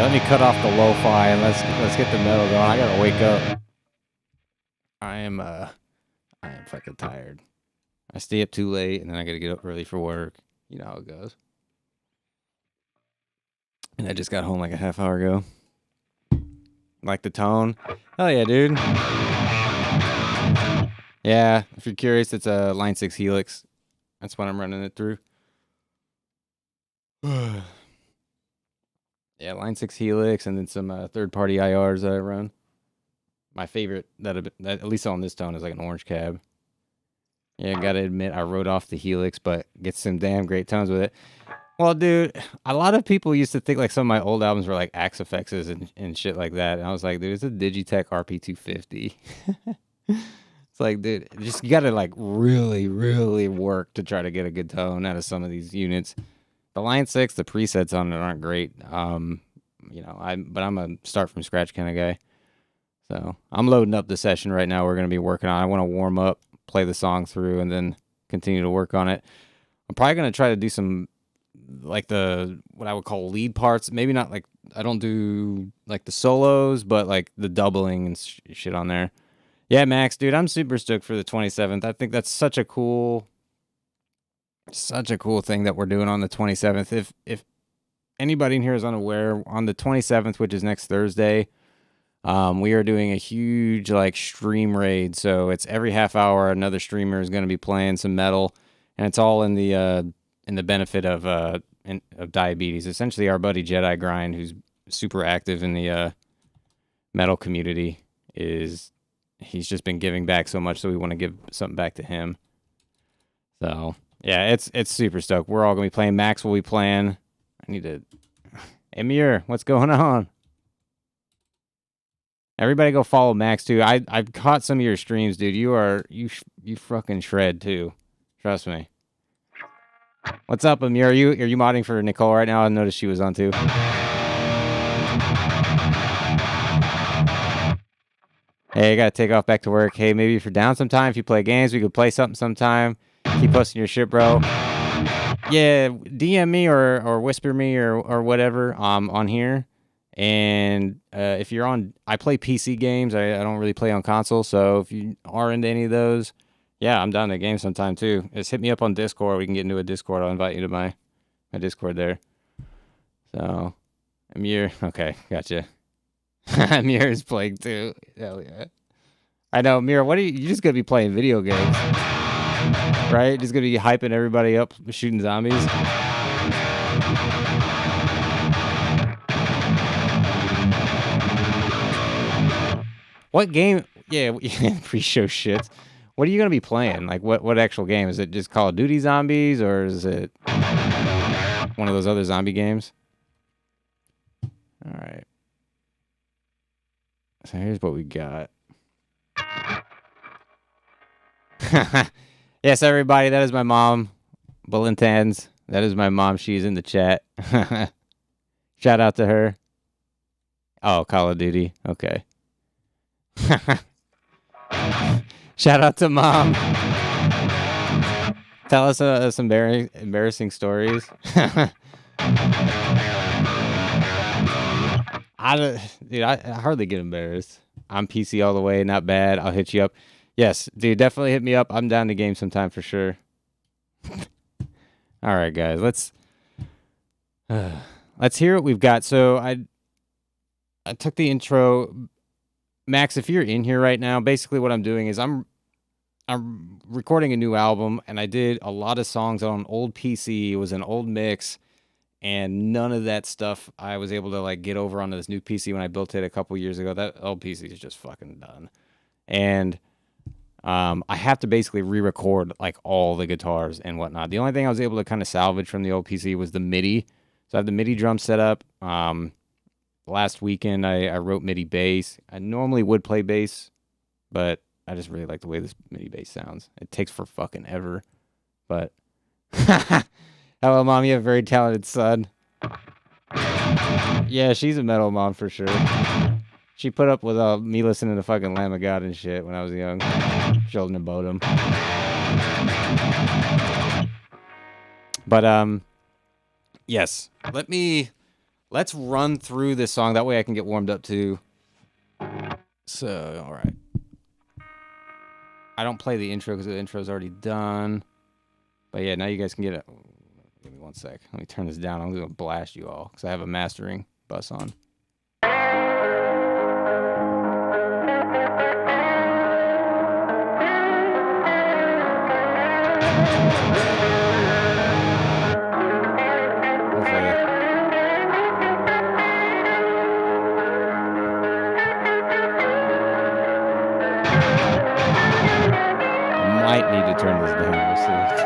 let me cut off the lo-fi and let's get the metal going. I gotta wake up. I am fucking tired. I stay up too late and then I gotta get up early for work. You know how it goes. And I just got home like a half hour ago. Like the tone? Hell yeah, dude. Yeah, if you're curious, it's a Line 6 Helix. That's what I'm running it through. Yeah, Line 6 Helix and then some third-party IRs that I run. My favorite, that at least on this tone, is like an orange cab. Yeah, gotta admit, I wrote off the Helix, but get some damn great tones with it. Well, dude, a lot of people used to think like some of my old albums were like Axe FXs and shit like that. And I was like, dude, it's a Digitech RP250. It's like, dude, just you gotta like really, really work to try to get a good tone out of some of these units. The Line 6, the presets on it aren't great. You know, but I'm a start from scratch kind of guy. So I'm loading up the session right now. We're gonna be working on. I want to warm up, play the song through, and then continue to work on it. I'm probably gonna try to do some like what I would call lead parts. Maybe not like I don't do like the solos, but like the doubling and shit on there. Yeah, Max, dude, I'm super stoked for the 27th. I think that's such a cool thing that we're doing on the 27th. If anybody in here is unaware, on the 27th, which is next Thursday, we are doing a huge like stream raid. So it's every half hour another streamer is going to be playing some metal, and it's all in the benefit of diabetes. Essentially, our buddy Jedi Grind, who's super active in the metal community, he's just been giving back so much, so we want to give something back to him. So yeah, it's super stoked. We're all gonna be playing. Max will be playing. I need to. Emir, what's going on? Everybody go follow Max too. I've caught some of your streams, dude. You fucking shred too. Trust me. What's up, Amir? Are you modding for Nicole right now? I noticed she was on too. Hey, I gotta take off back to work. Hey, maybe if you're down sometime, if you play games, we could play something sometime. Keep posting your shit, bro. Yeah, DM me or whisper me or whatever on here. And if you're on, I play PC games. I don't really play on console. So if you are into any of those, yeah, I'm down to game sometime too. Just hit me up on Discord. We can get into a Discord. I'll invite you to my Discord there. So, Amir, okay, gotcha. Amir is playing too. Hell yeah. I know, Amir, what are you just gonna be playing video games? Right? Just gonna be hyping everybody up, shooting zombies. What game? Yeah, pre-show shits. What are you gonna be playing? Like, what actual game? Is it just Call of Duty Zombies, or is it one of those other zombie games? All right. So here's what we got. Yes, everybody, that is my mom, Bullintans. That is my mom. She's in the chat. Shout out to her. Oh, Call of Duty. Okay. Shout out to mom. Tell us some embarrassing stories. I hardly get embarrassed. I'm PC all the way, not bad. I'll hit you up. Yes, dude, definitely hit me up. I'm down to game sometime for sure. All right, guys, let's hear what we've got. So I took the intro. Max, if you're in here right now, basically what I'm doing is I'm recording a new album, and I did a lot of songs on an old PC. It was an old mix, and none of that stuff I was able to like get over onto this new PC when I built it a couple years ago. That old PC is just fucking done. And I have to basically re-record like all the guitars and whatnot. The only thing I was able to kind of salvage from the old PC was the MIDI. So I have the MIDI drum set up. Last weekend I wrote MIDI bass. I normally would play bass, but I just really like the way this MIDI bass sounds. It takes for fucking ever, but hello, Mom. You have a very talented son. Yeah, she's a metal mom for sure. She put up with me listening to fucking Lamb of God and shit when I was young. Children of Bodom. But yes, let me Let's run through this song. That way I can get warmed up too. So, all right. I don't play the intro because the intro's already done. But yeah, now you guys can get it. Give me 1 sec. Let me turn this down. I'm going to blast you all because I have a mastering bus on. Might need to turn this down. We'll see.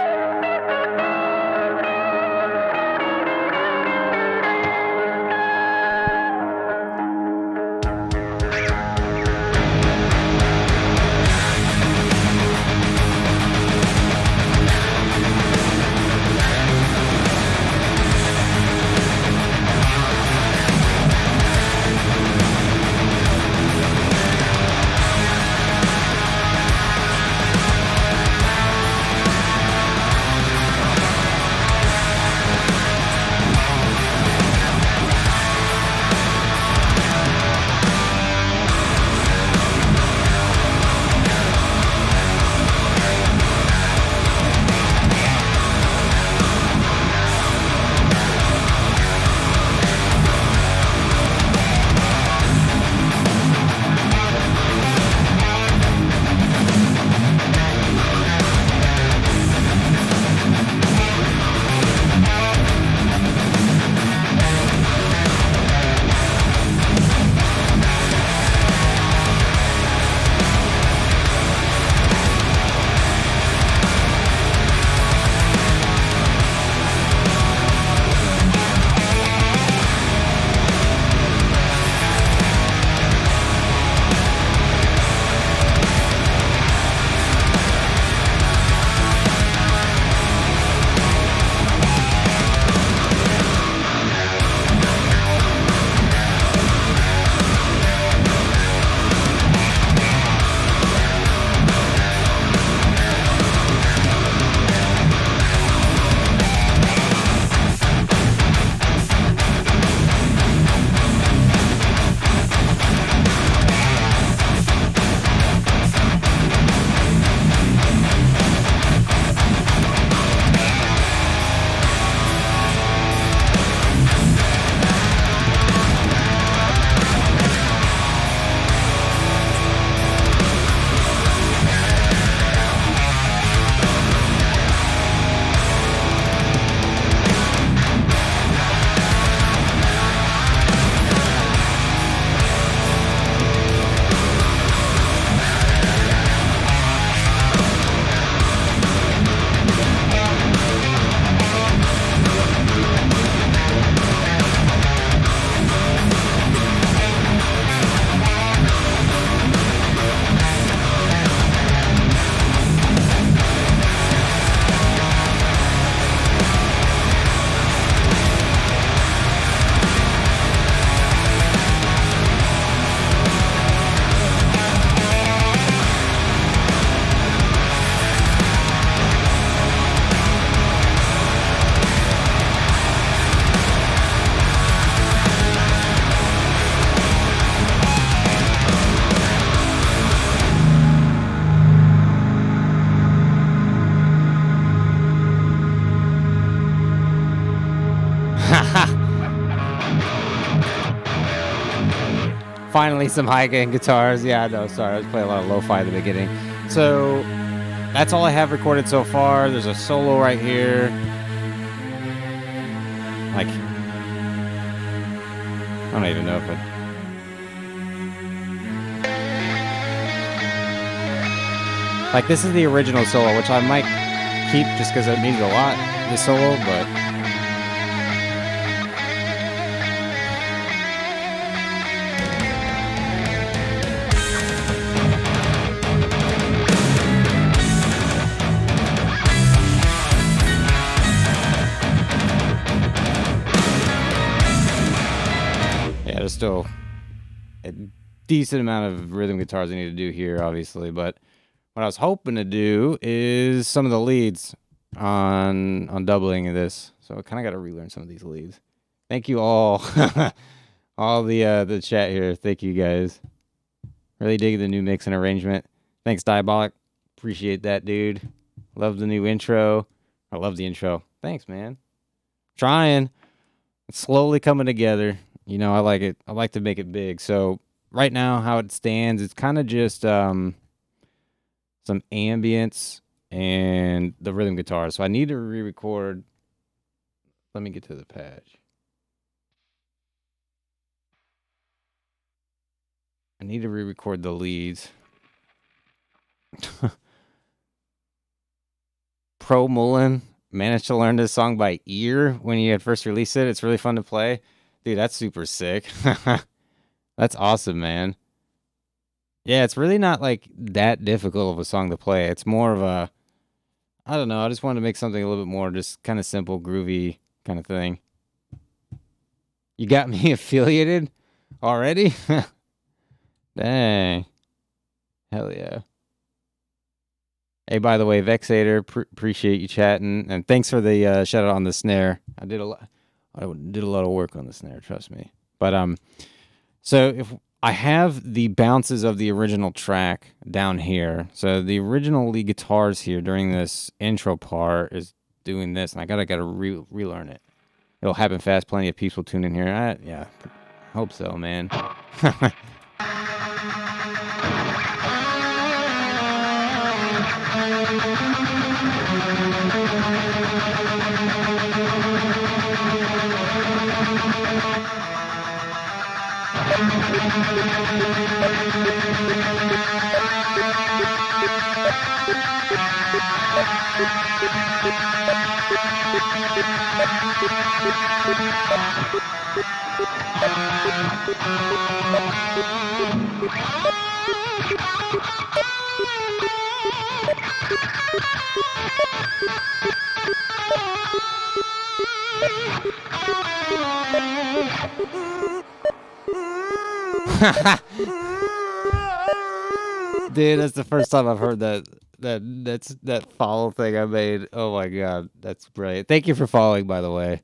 Finally, some high-gain guitars. Yeah, no, sorry. I was playing a lot of lo-fi at the beginning. So, that's all I have recorded so far. There's a solo right here. Like, I don't even know if it... Like, this is the original solo, which I might keep just because it means a lot, this solo, but... There's still a decent amount of rhythm guitars I need to do here, obviously. But what I was hoping to do is some of the leads on doubling of this. So I kind of got to relearn some of these leads. Thank you all. All the chat here. Thank you guys. Really dig the new mix and arrangement. Thanks, Diabolic. Appreciate that, dude. Love the new intro. I love the intro. Thanks, man. Trying. It's slowly coming together. You know, I like it. I like to make it big. So right now, how it stands, it's kind of just some ambience and the rhythm guitar. So I need to re-record. Let me get to the patch. I need to re-record the leads. Pro Mullen managed to learn this song by ear when he had first released it. It's really fun to play. Dude, that's super sick. That's awesome, man. Yeah, it's really not like that difficult of a song to play. It's more of a, I don't know, I just wanted to make something a little bit more just kind of simple, groovy kind of thing. You got me affiliated already? Dang. Hell yeah. Hey, by the way, Vexator, appreciate you chatting, and thanks for the shout out on the snare. I did a lot of work on the snare, trust me. But so if I have the bounces of the original track down here, so the original lead guitars here during this intro part is doing this, and I gotta relearn it. It'll happen fast. Plenty of peace will tune in here. Yeah, hope so, man. Dude, that's the first time I've heard that follow thing I made. Oh my god, that's brilliant. Thank you for following, by the way.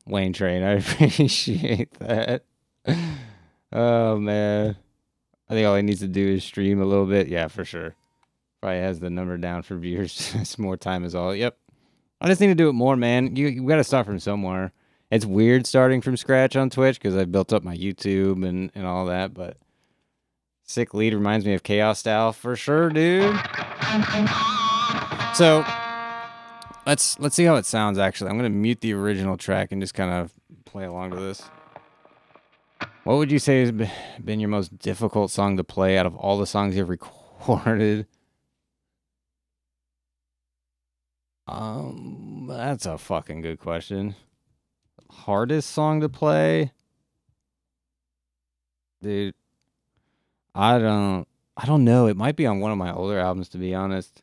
Wayne Train, I appreciate that. Oh man. I think all he needs to do is stream a little bit. Yeah, for sure. Probably has the number down for viewers. Just more time is all. Yep. I just need to do it more, man. You got to start from somewhere. It's weird starting from scratch on Twitch because I built up my YouTube and all that, but sick lead reminds me of Chaos Style for sure, dude. So let's see how it sounds. Actually, I'm gonna mute the original track and just kind of play along to this. What would you say has been your most difficult song to play out of all the songs you've recorded? That's a fucking good question. Hardest song to play? Dude, I don't know. It might be on one of my older albums, to be honest.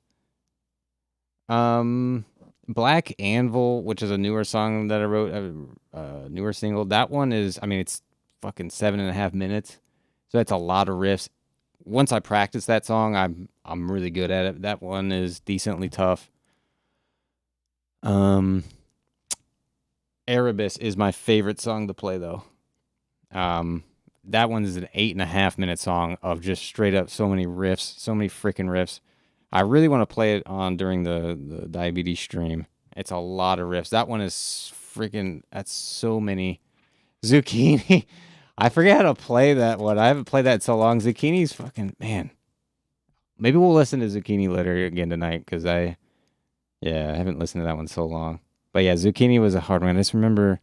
Black Anvil, which is a newer song that I wrote, a newer single. That one is, I mean, it's fucking 7.5 minutes, so that's a lot of riffs. Once I practice that song, I'm really good at it. That one is decently tough. Erebus is my favorite song to play, though. That one is an 8.5 minute song of just straight up so many riffs, so many freaking riffs. I really want to play it on during the diabetes stream. It's a lot of riffs. That one is freaking, that's so many. Zucchini. I forget how to play that one. I haven't played that in so long. Zucchini's fucking, man. Maybe we'll listen to Zucchini later again tonight, because I haven't listened to that one so long. But yeah, Zucchini was a hard one. I just remember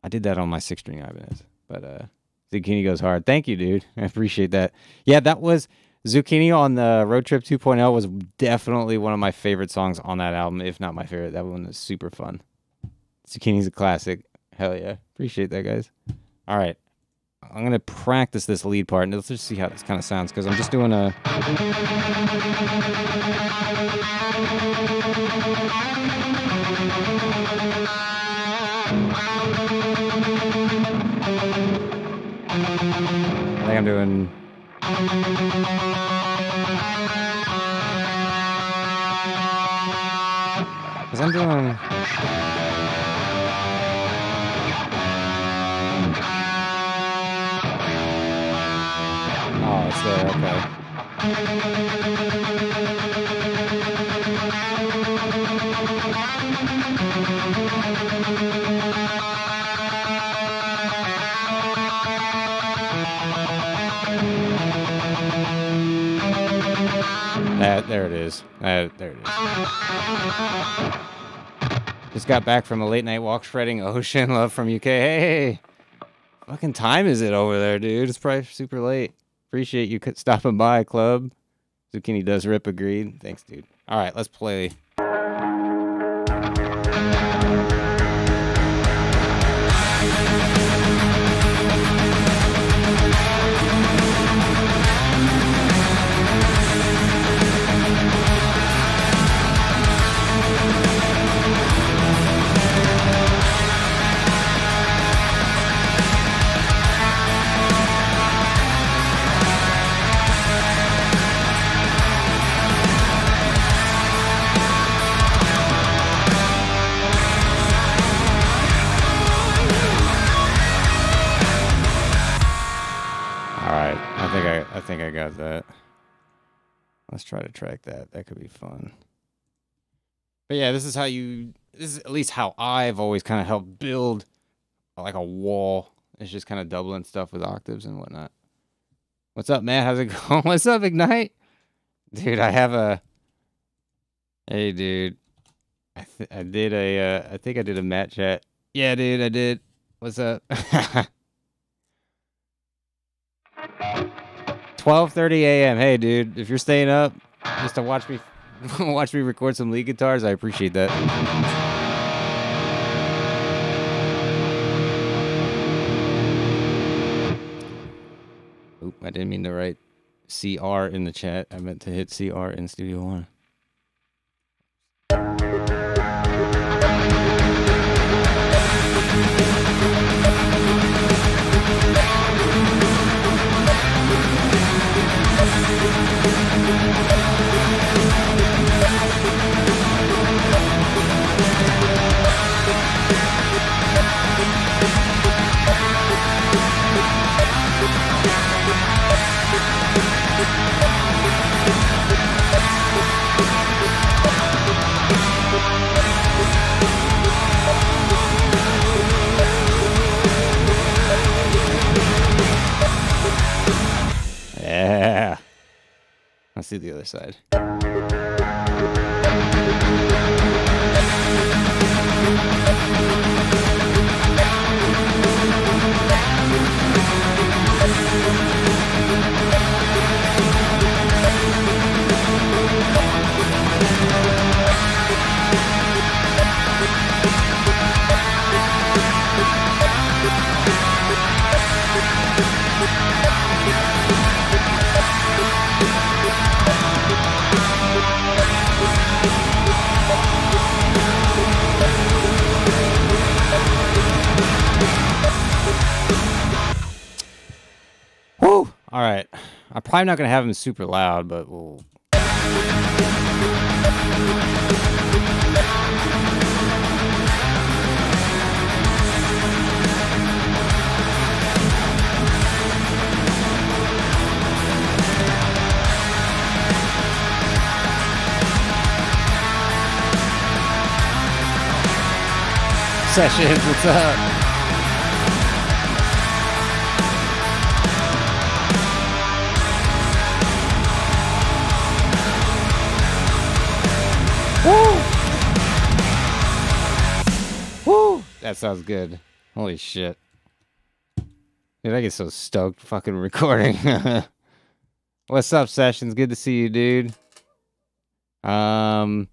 I did that on my 6-string Ibanez. But Zucchini goes hard. Thank you, dude. I appreciate that. Yeah, that was Zucchini on the Road Trip 2.0 was definitely one of my favorite songs on that album, if not my favorite. That one was super fun. Zucchini's a classic. Hell yeah. Appreciate that, guys. All right. I'm going to practice this lead part, and let's just see how this kind of sounds, because I'm just doing a... I think I'm doing... Because I'm doing... there. Okay. There it is. There it is. Just got back from a late night walk shredding Ocean. Love from UK. Hey, fucking time is it over there, dude? It's probably super late. Appreciate you stopping by, club. Zucchini does rip, agreed. Thanks, dude. All right, let's play. I think I got that. Let's try to track that. That could be fun. But yeah, this is at least how I've always kind of helped build like a wall. It's just kind of doubling stuff with octaves and whatnot. What's up, Matt? How's it going? What's up, Ignite? Dude, I have a... Hey, dude. I think I did a Matt chat. Yeah, dude, I did. What's up? 12:30 a.m. Hey, dude, if you're staying up just to watch me record some lead guitars, I appreciate that. Oop, I didn't mean to write CR in the chat. I meant to hit CR in Studio One. Yeah. Let's do the other side. Woo! All right. I'm probably not going to have them super loud, but we'll... Sessions, what's up? Woo! Woo! That sounds good. Holy shit. Dude, I get so stoked fucking recording. What's up, Sessions? Good to see you, dude. Coin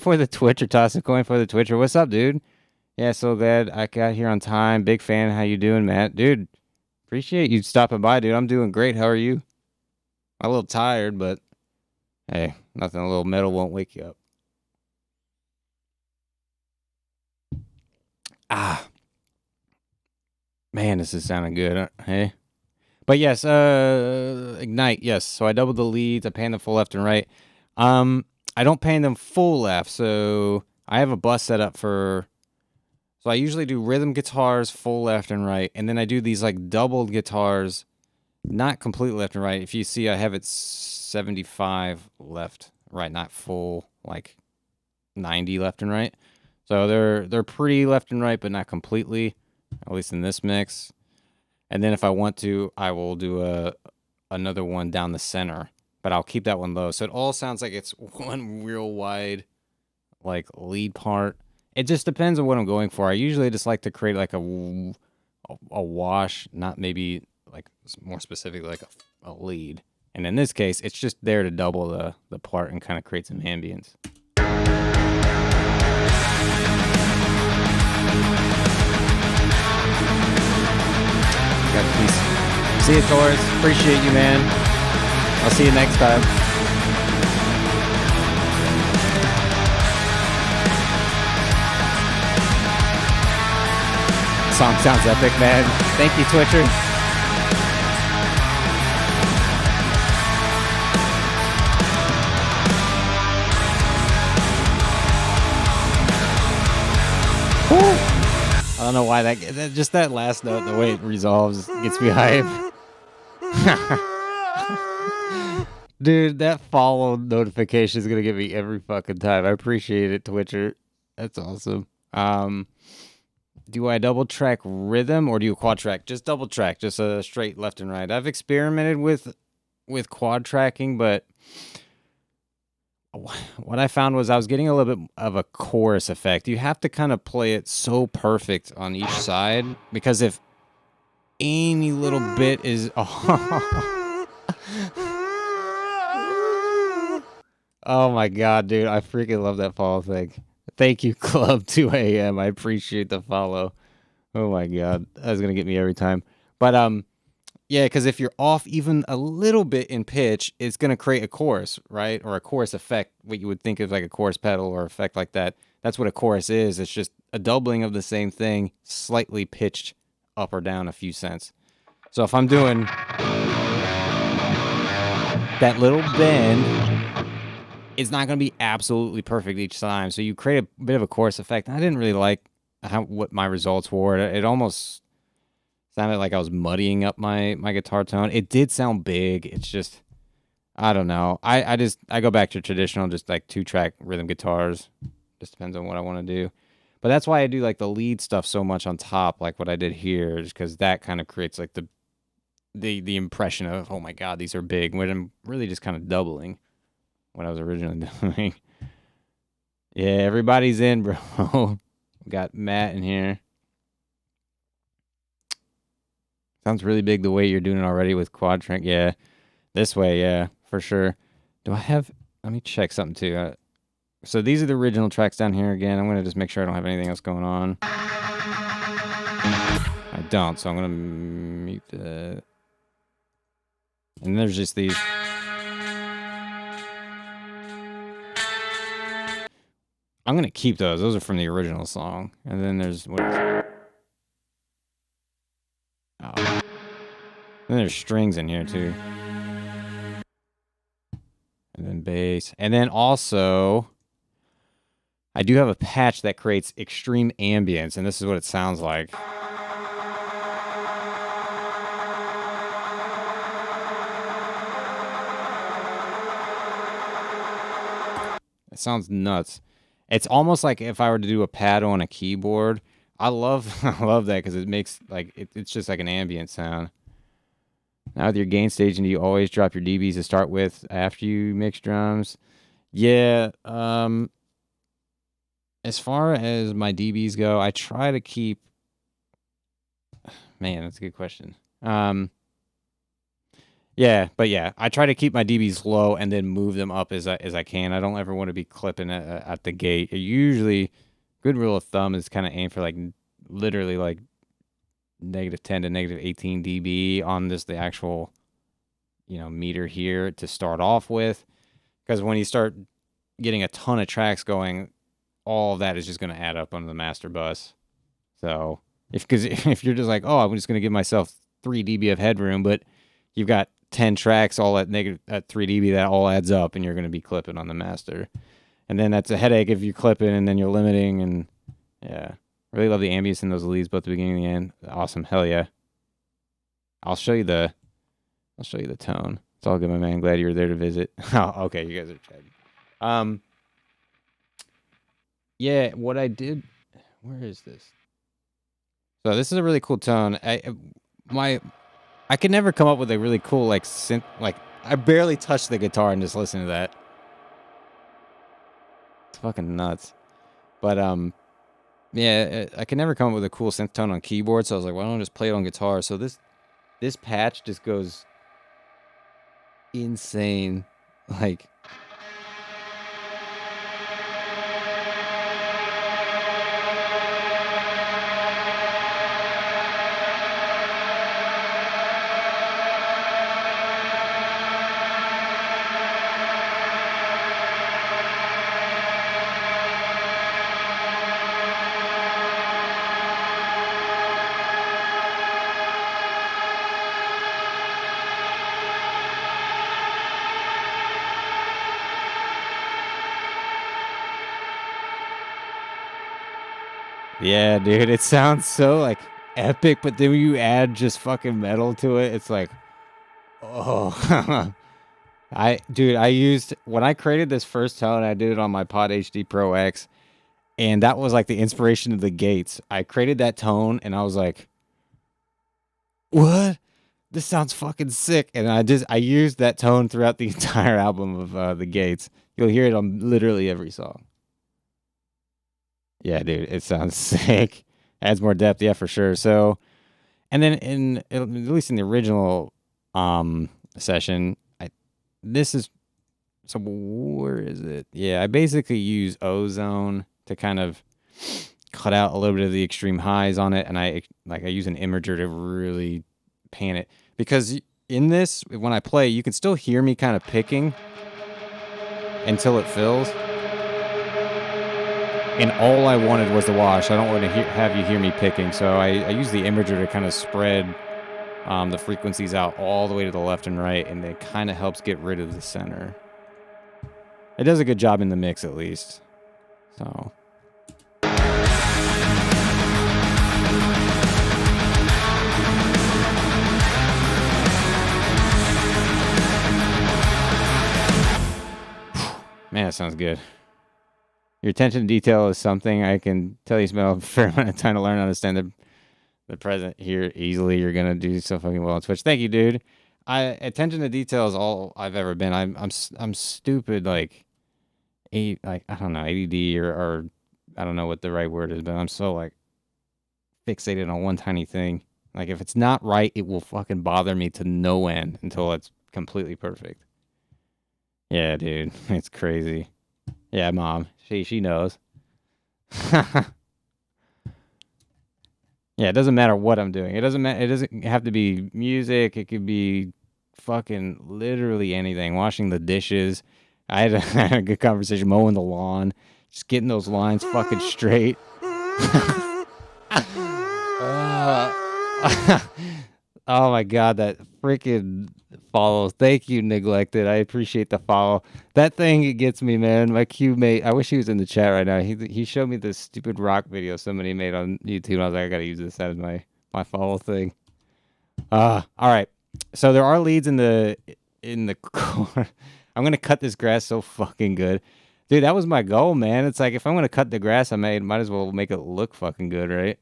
for the Twitch or toss a coin for the Twitcher. What's up, dude? Yeah, so glad I got here on time. Big fan. How you doing, Matt? Dude, appreciate you stopping by, dude. I'm doing great. How are you? I'm a little tired, but hey, nothing a little metal won't wake you up. Ah. Man, this is sounding good, hey? But yes, Ignite, yes. So I doubled the leads. I pan them full left and right. I don't pan them full left, so I have a bus set up for... So I usually do rhythm guitars full left and right, and then I do these like doubled guitars Not completely left and right. If you see, I have it 75 left, right, not full, like 90 left and right. So they're pretty left and right, but not completely, at least in this mix. And then if I want to, I will do another one down the center, but I'll keep that one low. So it all sounds like it's one real wide, like, lead part. It just depends on what I'm going for. I usually just like to create like a wash, not maybe like more specifically like a lead. And in this case, it's just there to double the part and kind of create some ambience. Got a piece. See you, Taurus. Appreciate you, man. I'll see you next time. Song sounds epic, man. Thank you, Twitcher. I don't know why that just that last note, the way it resolves, gets me hype. Dude, that follow notification is gonna get me every fucking time. I appreciate it, Twitcher. That's awesome. Do I double track rhythm or do you quad track? Just double track, just a straight left and right. I've experimented with quad tracking, but what I found was I was getting a little bit of a chorus effect. You have to kind of play it so perfect on each side, because if any little bit is oh my god, dude, I freaking love that follow thing. Thank you, Club 2 a.m. I appreciate the follow. Oh my god, that's gonna get me every time. But yeah, because if you're off even a little bit in pitch, it's going to create a chorus, right? Or a chorus effect, what you would think of like a chorus pedal or effect like that. That's what a chorus is. It's just a doubling of the same thing, slightly pitched up or down a few cents. So if I'm doing that little bend, it's not going to be absolutely perfect each time. So you create a bit of a chorus effect. I didn't really like what my results were. It almost sounded like I was muddying up my guitar tone. It did sound big. It's just, I don't know. I go back to traditional, just like 2-track rhythm guitars. Just depends on what I want to do. But that's why I do like the lead stuff so much on top, like what I did here, just because that kind of creates like the impression of, oh my god, these are big, when I'm really just kind of doubling what I was originally doing. Yeah, everybody's in, bro. We got Matt in here. Sounds really big the way you're doing it already with quad track. Yeah, this way, yeah, for sure. Do I have... Let me check something too. So these are the original tracks down here again. I'm going to just make sure I don't have anything else going on. I don't, so I'm going to mute the... And there's just these... I'm going to keep those. Those are from the original song. And then there's... What is it? Oh. Then there's strings in here too. And then bass. And then also, I do have a patch that creates extreme ambience, and this is what it sounds like. It sounds nuts. It's almost like if I were to do a pad on a keyboard. I love that because it makes like it's just like an ambient sound. Now with your gain staging, do you always drop your dBs to start with after you mix drums? Yeah. As far as my dBs go, I try to keep... Man, that's a good question. Yeah, but yeah, I try to keep my dBs low and then move them up as I can. I don't ever want to be clipping at the gate. Usually, good rule of thumb is kind of aim for like literally like -10 to -18 dB on the actual, meter here to start off with. Because when you start getting a ton of tracks going, all of that is just going to add up on the master bus. So if you're just like, oh, I'm just going to give myself 3 dB of headroom, but you've got 10 tracks all at 3 dB, that all adds up, and you're going to be clipping on the master. And then that's a headache if you clip it, and then you're limiting, and yeah. Really love the ambience in those leads, both the beginning and the end. Awesome. Hell yeah. I'll show you I'll show you the tone. It's all good, my man. Glad you were there to visit. Oh, okay, you guys are chatting. Yeah, what I did. Where is this? So this is a really cool tone. I could never come up with a really cool like synth. Like I barely touched the guitar and just listen to that. It's fucking nuts. But yeah, I can never come up with a cool synth tone on keyboard. So I was like, why don't I just play it on guitar? So this patch just goes insane. Like. Yeah, dude, it sounds so like epic, but then when you add just fucking metal to it, it's like, oh. I used when I created this first tone, I did it on my Pod HD Pro X, and that was like the inspiration of the Gates. I created that tone, and I was like, what? This sounds fucking sick, and I used that tone throughout the entire album of the Gates. You'll hear it on literally every song. Yeah, dude, it sounds sick. Adds more depth, yeah, for sure. So, and then at least in the original session, this is so where is it? Yeah, I basically use ozone to kind of cut out a little bit of the extreme highs on it, and I use an imager to really pan it because in this when I play, you can still hear me kind of picking until it fills. And all I wanted was the wash. I don't want to have you hear me picking, so I use the imager to kind of spread the frequencies out all the way to the left and right, and it kind of helps get rid of the center. It does a good job in the mix, at least. So. Man, that sounds good. Your attention to detail is something I can tell you spent a fair amount of time to learn and understand the present here easily. You're gonna do so fucking well on Twitch. Thank you, dude. Attention to detail is all I've ever been. I'm stupid like I don't know, ADD or I don't know what the right word is, but I'm so like fixated on one tiny thing. Like if it's not right, it will fucking bother me to no end until it's completely perfect. Yeah, dude, it's crazy. Yeah, mom, she knows. Yeah, it doesn't matter what I'm doing. It doesn't have to be music. It could be fucking literally anything. Washing the dishes. I had a good conversation mowing the lawn. Just getting those lines fucking straight. Oh my god, that freaking follow. Thank you, Neglected. I appreciate the follow. That thing it gets me, man. My Q mate, I wish he was in the chat right now. He showed me this stupid rock video somebody made on YouTube, and I was like, I gotta use this as my follow thing. All right. So there are leads in the core. I'm gonna cut this grass so fucking good. Dude, that was my goal, man. It's like if I'm gonna cut the grass I made, might as well make it look fucking good, right?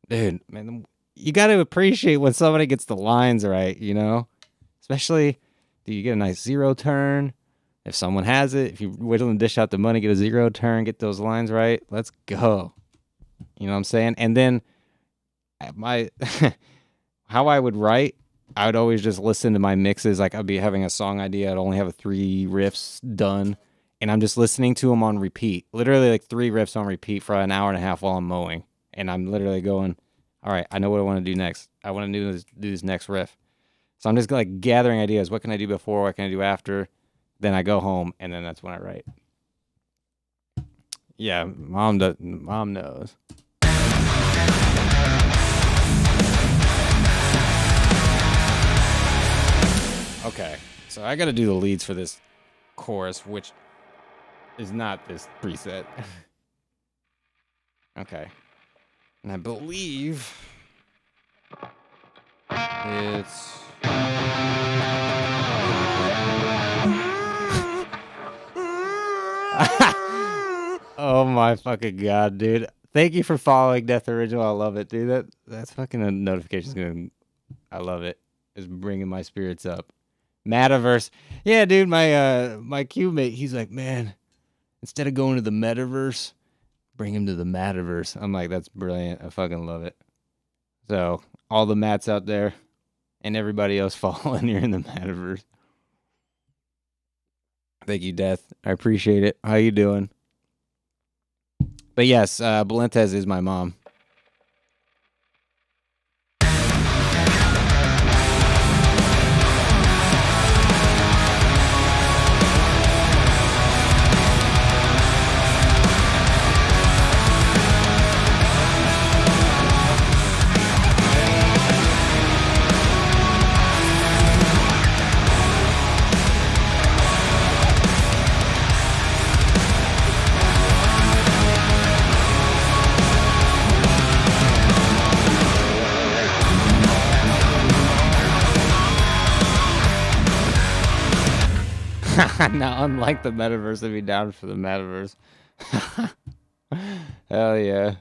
Dude, man, you got to appreciate when somebody gets the lines right, you know? Especially, do you get a nice zero turn? If someone has it, if you whittle and dish out the money, get a zero turn, get those lines right, let's go. You know what I'm saying? And then, my how I would write, I would always just listen to my mixes. Like, I'd be having a song idea, I'd only have 3 riffs done, and I'm just listening to them on repeat. Literally, like 3 riffs on repeat for an hour and a half while I'm mowing. And I'm literally going, all right, I know what I want to do next. I want to do this next riff. So I'm just like gathering ideas. What can I do before? What can I do after? Then I go home, and then that's when I write. Yeah, mom knows. Okay, so I got to do the leads for this chorus, which is not this preset. Okay. And I believe it's my fucking god, dude. Thank you for following Death Original. I love it, dude. That's fucking a notification's gonna. I love it. It's bringing my spirits up. Metaverse. Yeah, dude, my cube mate, he's like, man, instead of going to the metaverse, bring him to the metaverse. I'm like, that's brilliant. I fucking love it. So, all the mats out there and everybody else following here in the metaverse. Thank you, Death. I appreciate it. How you doing? But yes, Belentez is my mom. Now, unlike the metaverse, I'd be down for the metaverse. Hell yeah.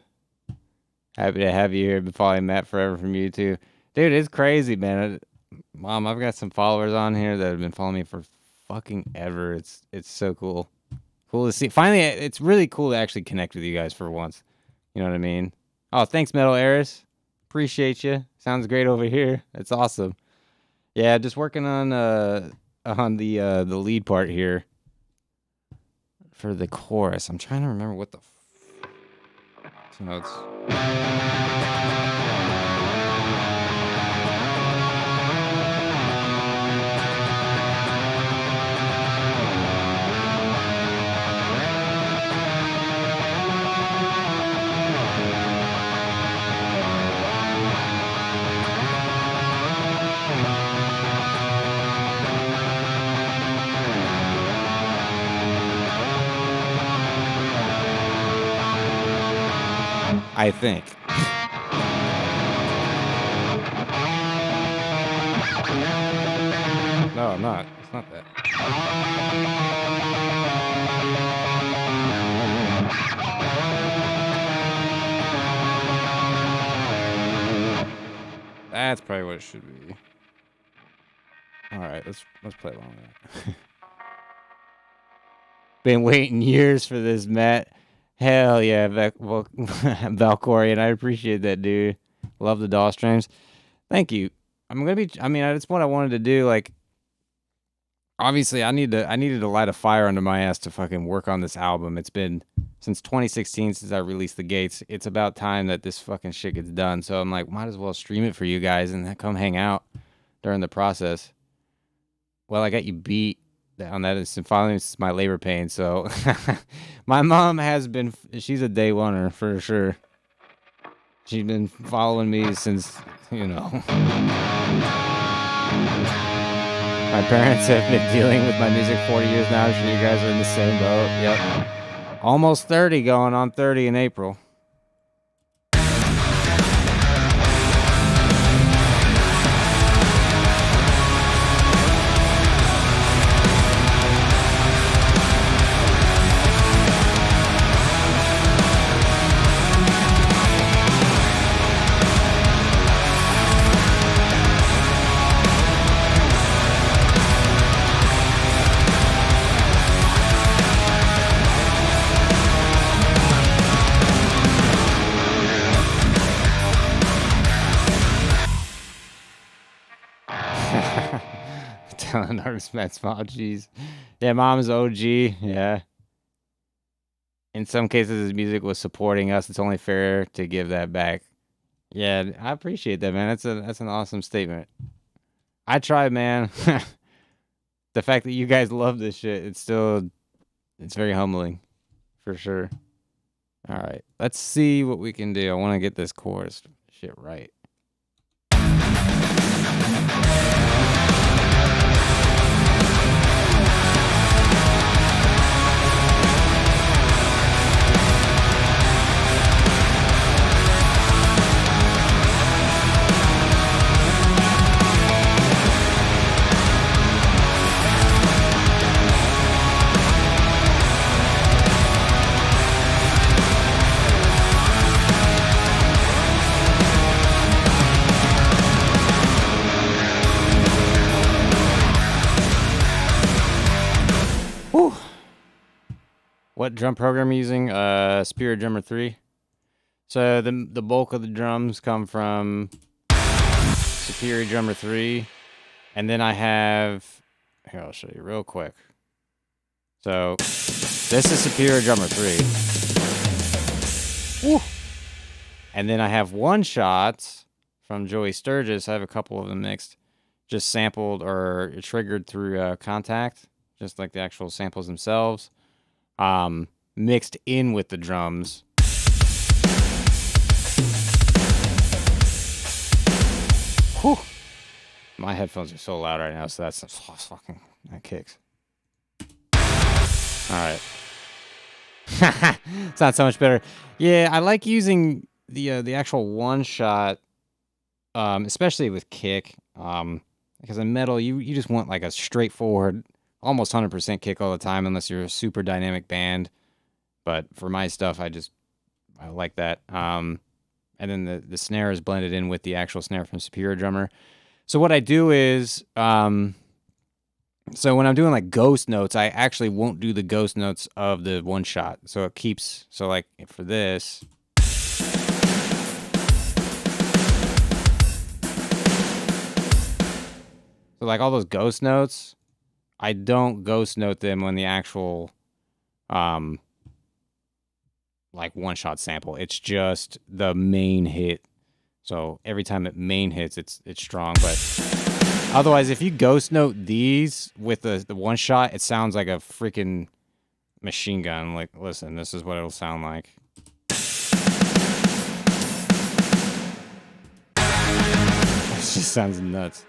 Happy to have you here. Been following Matt forever from YouTube. Dude, it's crazy, man. Mom, I've got some followers on here that have been following me for fucking ever. It's so cool. Cool to see. Finally, it's really cool to actually connect with you guys for once. You know what I mean? Oh, thanks, Metal Eris. Appreciate you. Sounds great over here. It's awesome. Yeah, just working on the lead part here for the chorus. I'm trying to remember what the notes. I think. No, I'm not. It's not that. That's probably what it should be. All right, let's play along with that. Been waiting years for this, Matt. Hell yeah, Valkorian. I appreciate that, dude. Love the DAW streams. Thank you. That's what I wanted to do. Like, obviously, I needed to light a fire under my ass to fucking work on this album. It's been since 2016 since I released The Gates. It's about time that this fucking shit gets done. So I'm like, might as well stream it for you guys and come hang out during the process. Well, I got you beat on that. It's finally my labor pain. So my mom she's a day oneer for sure. She's been following me since, My parents have been dealing with my music 40 years now. I'm sure you guys are in the same boat. Yep. Almost 30, going on 30 in April. Telling artist Matt Small, jeez. Yeah, mom's OG, yeah. In some cases, his music was supporting us. It's only fair to give that back. Yeah, I appreciate that, man. That's an awesome statement. I try, man. The fact that you guys love this shit, it's very humbling, for sure. All right, let's see what we can do. I want to get this chorus shit right. what drum program I'm using? Superior Drummer 3. So the bulk of the drums come from Superior Drummer 3. And then I have, here, I'll show you real quick. So this is Superior Drummer 3. Woo! And then I have one shot from Joey Sturgis. I have a couple of them mixed, just sampled or triggered through Contact, just like the actual samples themselves, mixed in with the drums. Whew. My headphones are so loud right now, so that kicks. All right. It's not so much better. Yeah, I like using the actual one shot, especially with kick. Because in metal, you just want like a straightforward, almost 100% kick all the time, unless you're a super dynamic band. But for my stuff, I like that. And then the snare is blended in with the actual snare from Superior Drummer. So what I do is, so when I'm doing like ghost notes, I actually won't do the ghost notes of the one shot. So it keeps, so like for this. So like all those ghost notes, I don't ghost note them when the actual, like one shot sample. It's just the main hit. So every time it main hits, it's strong. But otherwise, if you ghost note these with the one shot, it sounds like a freaking machine gun. Like, listen, this is what it'll sound like. It just sounds nuts.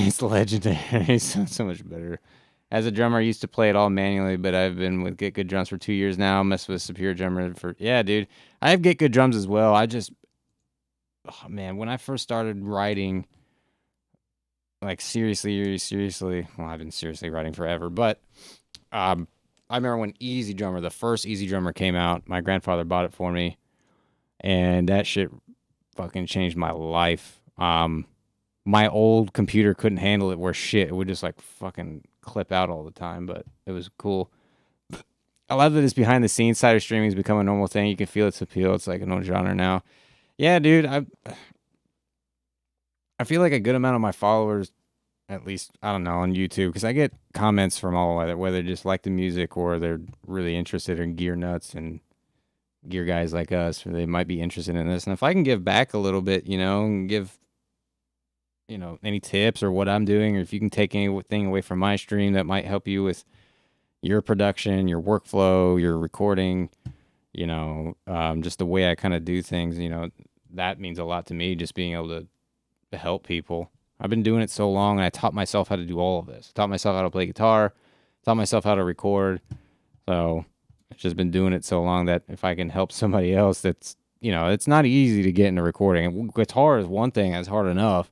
It's legendary. It sounds so much better. As a drummer, I used to play it all manually, but I've been with Get Good Drums for 2 years now. Messed with Superior Drummer for, yeah, dude. I have Get Good Drums as well. Oh man, when I first started writing, like seriously, well, I've been seriously writing forever, but I remember when Easy Drummer, the first Easy Drummer came out, my grandfather bought it for me, and that shit fucking changed my life. My old computer couldn't handle it where shit. It would just like fucking clip out all the time, but it was cool. I love that this behind the scenes side of streaming has become a normal thing. You can feel its appeal. It's like a known genre now. Yeah, dude. I feel like a good amount of my followers, at least, I don't know, on YouTube, because I get comments from all whether they just like the music or they're really interested in gear nuts and gear guys like us, or they might be interested in this. And if I can give back a little bit, and give any tips or what I'm doing, or if you can take anything away from my stream that might help you with your production, your workflow, your recording, just the way I kind of do things, that means a lot to me, just being able to help people. I've been doing it so long, and I taught myself how to do all of this. I taught myself how to play guitar, taught myself how to record. So I've just been doing it so long that if I can help somebody else, that's, it's not easy to get into recording. Guitar is one thing that's hard enough.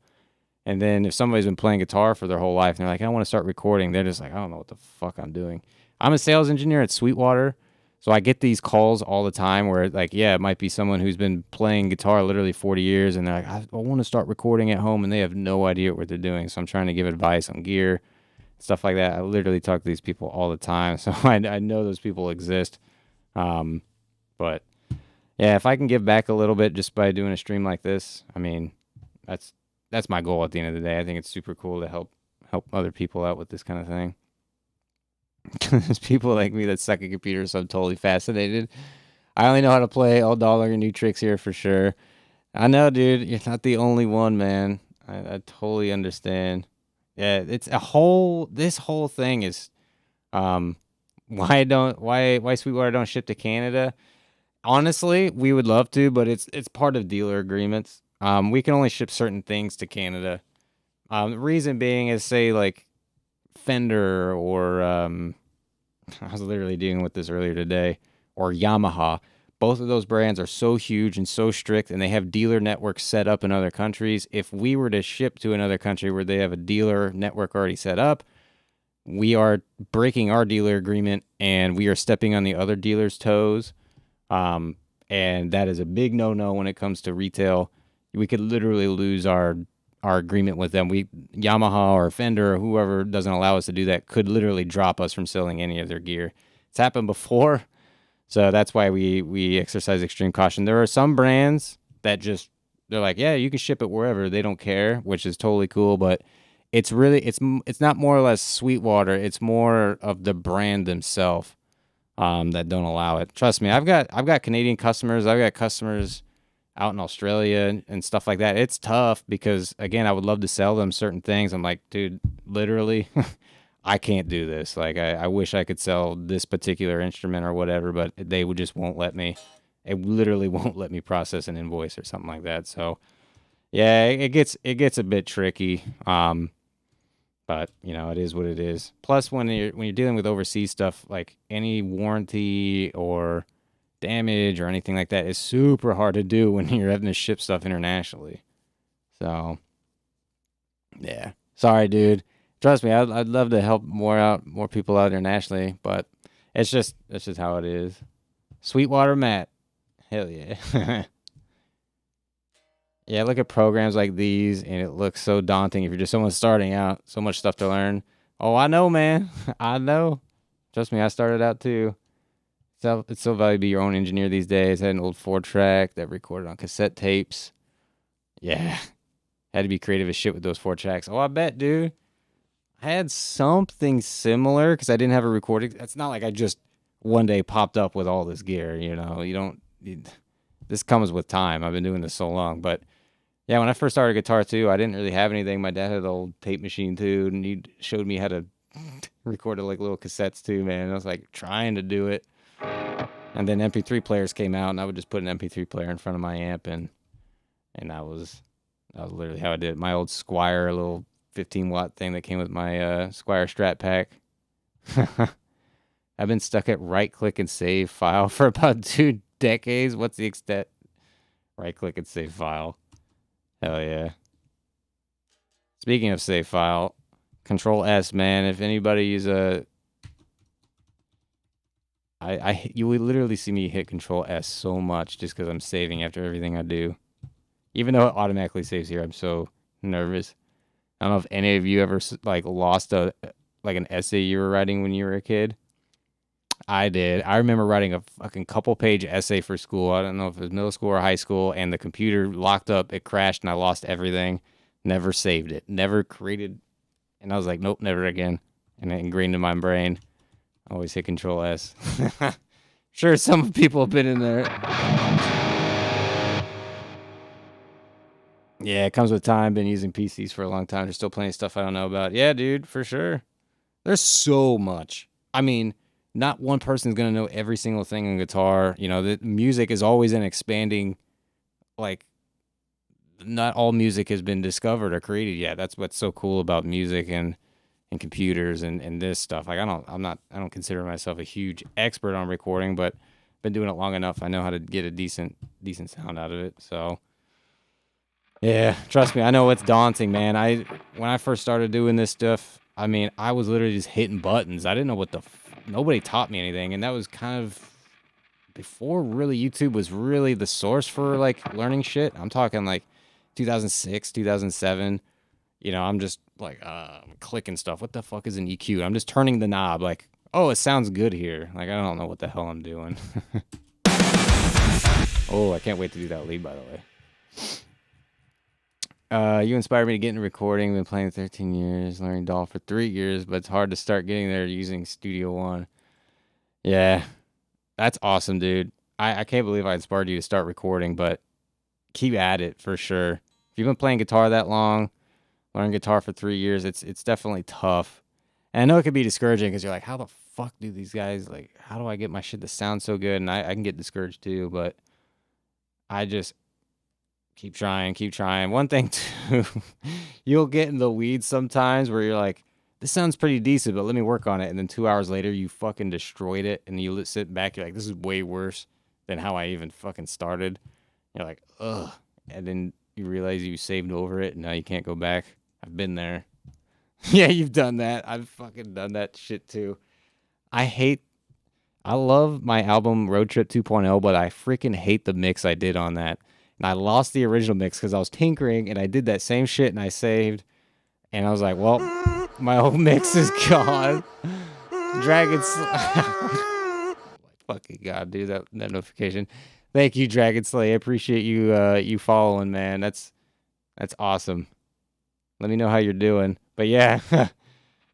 And then if somebody's been playing guitar for their whole life and they're like, I want to start recording, they're just like, I don't know what the fuck I'm doing. I'm a sales engineer at Sweetwater, so I get these calls all the time where, like, yeah, it might be someone who's been playing guitar literally 40 years, and they're like, I want to start recording at home, and they have no idea what they're doing. So I'm trying to give advice on gear, stuff like that. I literally talk to these people all the time, so I know those people exist. But yeah, if I can give back a little bit just by doing a stream like this, I mean, that's my goal at the end of the day. I think it's super cool to help other people out with this kind of thing. There's people like me that suck at computers, so I'm totally fascinated. I only know how to play. I'll dollar your new tricks here for sure. I know, dude. You're not the only one, man. I totally understand. Yeah, it's this whole thing is why Sweetwater don't ship to Canada. Honestly, we would love to, but it's part of dealer agreements. We can only ship certain things to Canada. The reason being is, say, like Fender or I was literally dealing with this earlier today, or Yamaha. Both of those brands are so huge and so strict, and they have dealer networks set up in other countries. If we were to ship to another country where they have a dealer network already set up, we are breaking our dealer agreement, and we are stepping on the other dealer's toes. and that is a big no-no when it comes to retail. We could literally lose our agreement with them. Yamaha or Fender or whoever doesn't allow us to do that could literally drop us from selling any of their gear. It's happened before, so that's why we exercise extreme caution. There are some brands that just they're like, yeah, you can ship it wherever. They don't care, which is totally cool, but it's not more or less Sweetwater. It's more of the brand themselves that don't allow it. Trust me, I've got Canadian customers. I've got customers out in Australia and stuff like that. It's tough because again, I would love to sell them certain things. I'm like, dude, literally, I can't do this. Like, I wish I could sell this particular instrument or whatever, but they would just won't let me. It literally won't let me process an invoice or something like that. So yeah, it gets a bit tricky. But it is what it is. Plus, when you're dealing with overseas stuff, like any warranty or damage or anything like that is super hard to do when you're having to ship stuff internationally. So, yeah. Sorry, dude. Trust me, I'd love to help more people out internationally, but it's just how it is. Sweetwater Matt. Hell yeah. Yeah, look at programs like these, and it looks so daunting if you're just someone starting out. So much stuff to learn. Oh, I know, man. I know. Trust me, I started out too. It's so valuable to be your own engineer these days. I had an old 4-track that recorded on cassette tapes. Yeah. Had to be creative as shit with those 4-tracks. Oh, I bet, dude. I had something similar because I didn't have a recording. It's not like I just one day popped up with all this gear, this comes with time. I've been doing this so long, but yeah, when I first started guitar too, I didn't really have anything. My dad had the old tape machine too, and he showed me how to record like little cassettes too, man. I was like trying to do it. And then MP3 players came out, and I would just put an MP3 player in front of my amp, and that was literally how I did it. My old Squier, little 15-watt thing that came with my Squier Strat Pack. I've been stuck at right-click and save file for about 2 decades. What's the extent? Right-click and save file. Hell yeah. Speaking of save file, Control S, man. If anybody is you would literally see me hit Control S so much just because I'm saving after everything I do. Even though it automatically saves here, I'm so nervous. I don't know if any of you ever lost an essay you were writing when you were a kid. I did. I remember writing a fucking couple-page essay for school. I don't know if it was middle school or high school, and the computer locked up. It crashed, and I lost everything. Never saved it. Never created. And I was like, nope, never again. And it ingrained in my brain. I always hit Control S. Sure, some people have been in there. Yeah, it comes with time. Been using PCs for a long time. There's still plenty of stuff I don't know about. Yeah, dude, for sure. There's so much. I mean, not one person's going to know every single thing on guitar. The music is always an expanding, not all music has been discovered or created yet. That's what's so cool about music and computers and this stuff. Like, I don't consider myself a huge expert on recording, but been doing it long enough. I know how to get a decent sound out of it. So yeah, trust me, I know it's daunting, man. When I first started doing this stuff, I mean, I was literally just hitting buttons. I didn't know nobody taught me anything, and that was kind of before really YouTube was really the source for learning shit. I'm talking 2006, 2007. I'm just clicking stuff. What the fuck is an EQ? I'm just turning the knob oh, it sounds good here. I don't know what the hell I'm doing. Oh, I can't wait to do that lead, by the way. You inspired me to get into recording. Been playing 13 years, learning DAW for 3 years, but it's hard to start getting there using Studio One. Yeah, that's awesome, dude. I can't believe I inspired you to start recording, but keep at it for sure. If you've been playing guitar that long, learning guitar for 3 years, it's definitely tough. And I know it can be discouraging because you're like, how the fuck do these guys, how do I get my shit to sound so good? And I can get discouraged too, but I just keep trying. One thing too, you'll get in the weeds sometimes where you're like, this sounds pretty decent, but let me work on it. And then 2 hours later, you fucking destroyed it. And you sit back, you're like, this is way worse than how I even fucking started. You're like, ugh. And then you realize you saved over it, and now you can't go back. I've been there. Yeah, you've done that. I've fucking done that shit too. I I love my album Road Trip 2.0, but I freaking hate the mix I did on that. And I lost the original mix because I was tinkering and I did that same shit and I saved. And I was like, well, my whole mix is gone. Dragon fucking God, dude, that notification. Thank you, Dragon Slay. I appreciate you following, man. That's awesome. Let me know how you're doing. But yeah,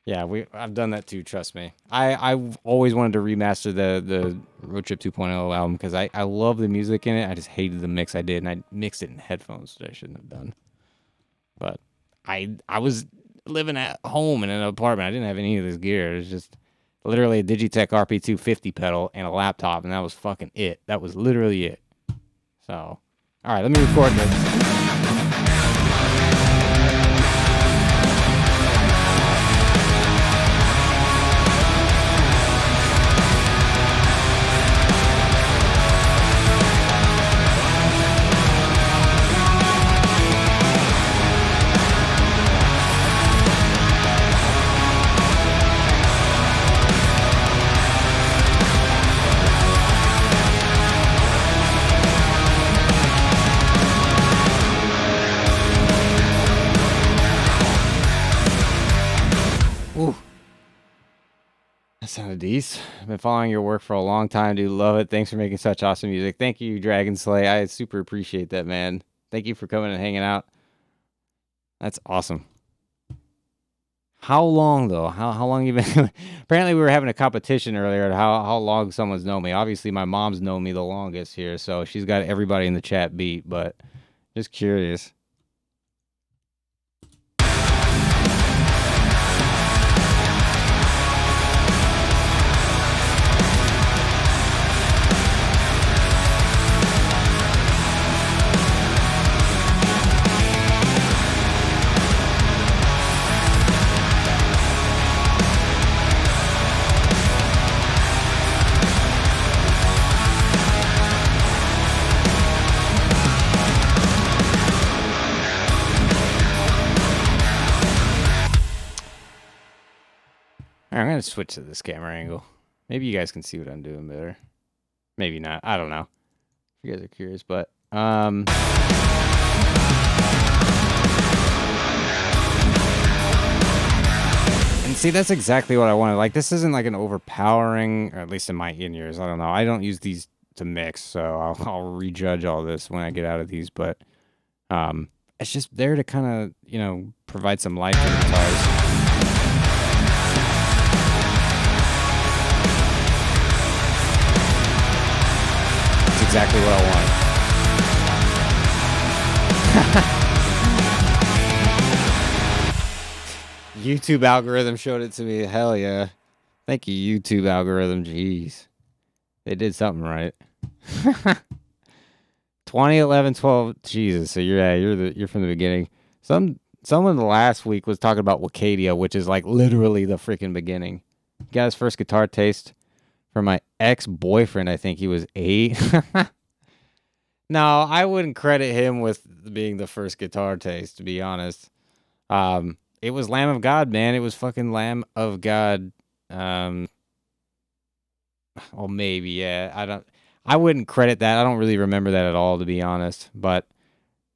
yeah, I've done that too. Trust me. I've always wanted to remaster the Road Trip 2.0 album because I love the music in it. I just hated the mix I did, and I mixed it in headphones that I shouldn't have done. But I was living at home in an apartment. I didn't have any of this gear. It was just literally a Digitech RP250 pedal and a laptop, and that was fucking it. That was literally it. So, all right, let me record this. Ooh. That sounded decent. I've been following your work for a long time, dude. Love it. Thanks for making such awesome music. Thank you, Dragon Slay. I super appreciate that, man. Thank you for coming and hanging out. That's awesome. How long though? How long you been? Apparently, we were having a competition earlier at how long someone's known me. Obviously, my mom's known me the longest here, so she's got everybody in the chat beat. But just curious. All right, I'm gonna switch to this camera angle. Maybe you guys can see what I'm doing better. Maybe not. I don't know. If you guys are curious, but and see, that's exactly what I wanted. Like, this isn't like an overpowering, or at least in my in-ears. I don't know. I don't use these to mix, so I'll rejudge all this when I get out of these. But it's just there to kind of, provide some life to the guitars. Exactly what I want. YouTube algorithm showed it to me. Hell yeah. Thank you, YouTube algorithm. Jeez. They did something right. 2011, 12. Jesus. So you're from the beginning. Someone last week was talking about Wicadia, which is like literally the freaking beginning. He got his first guitar taste from my ex-boyfriend. I think he was 8. No, I wouldn't credit him with being the first guitar taste, to be honest. It was Lamb of God, man. It was fucking Lamb of God. Well, maybe, yeah. I wouldn't credit that. I don't really remember that at all, to be honest. But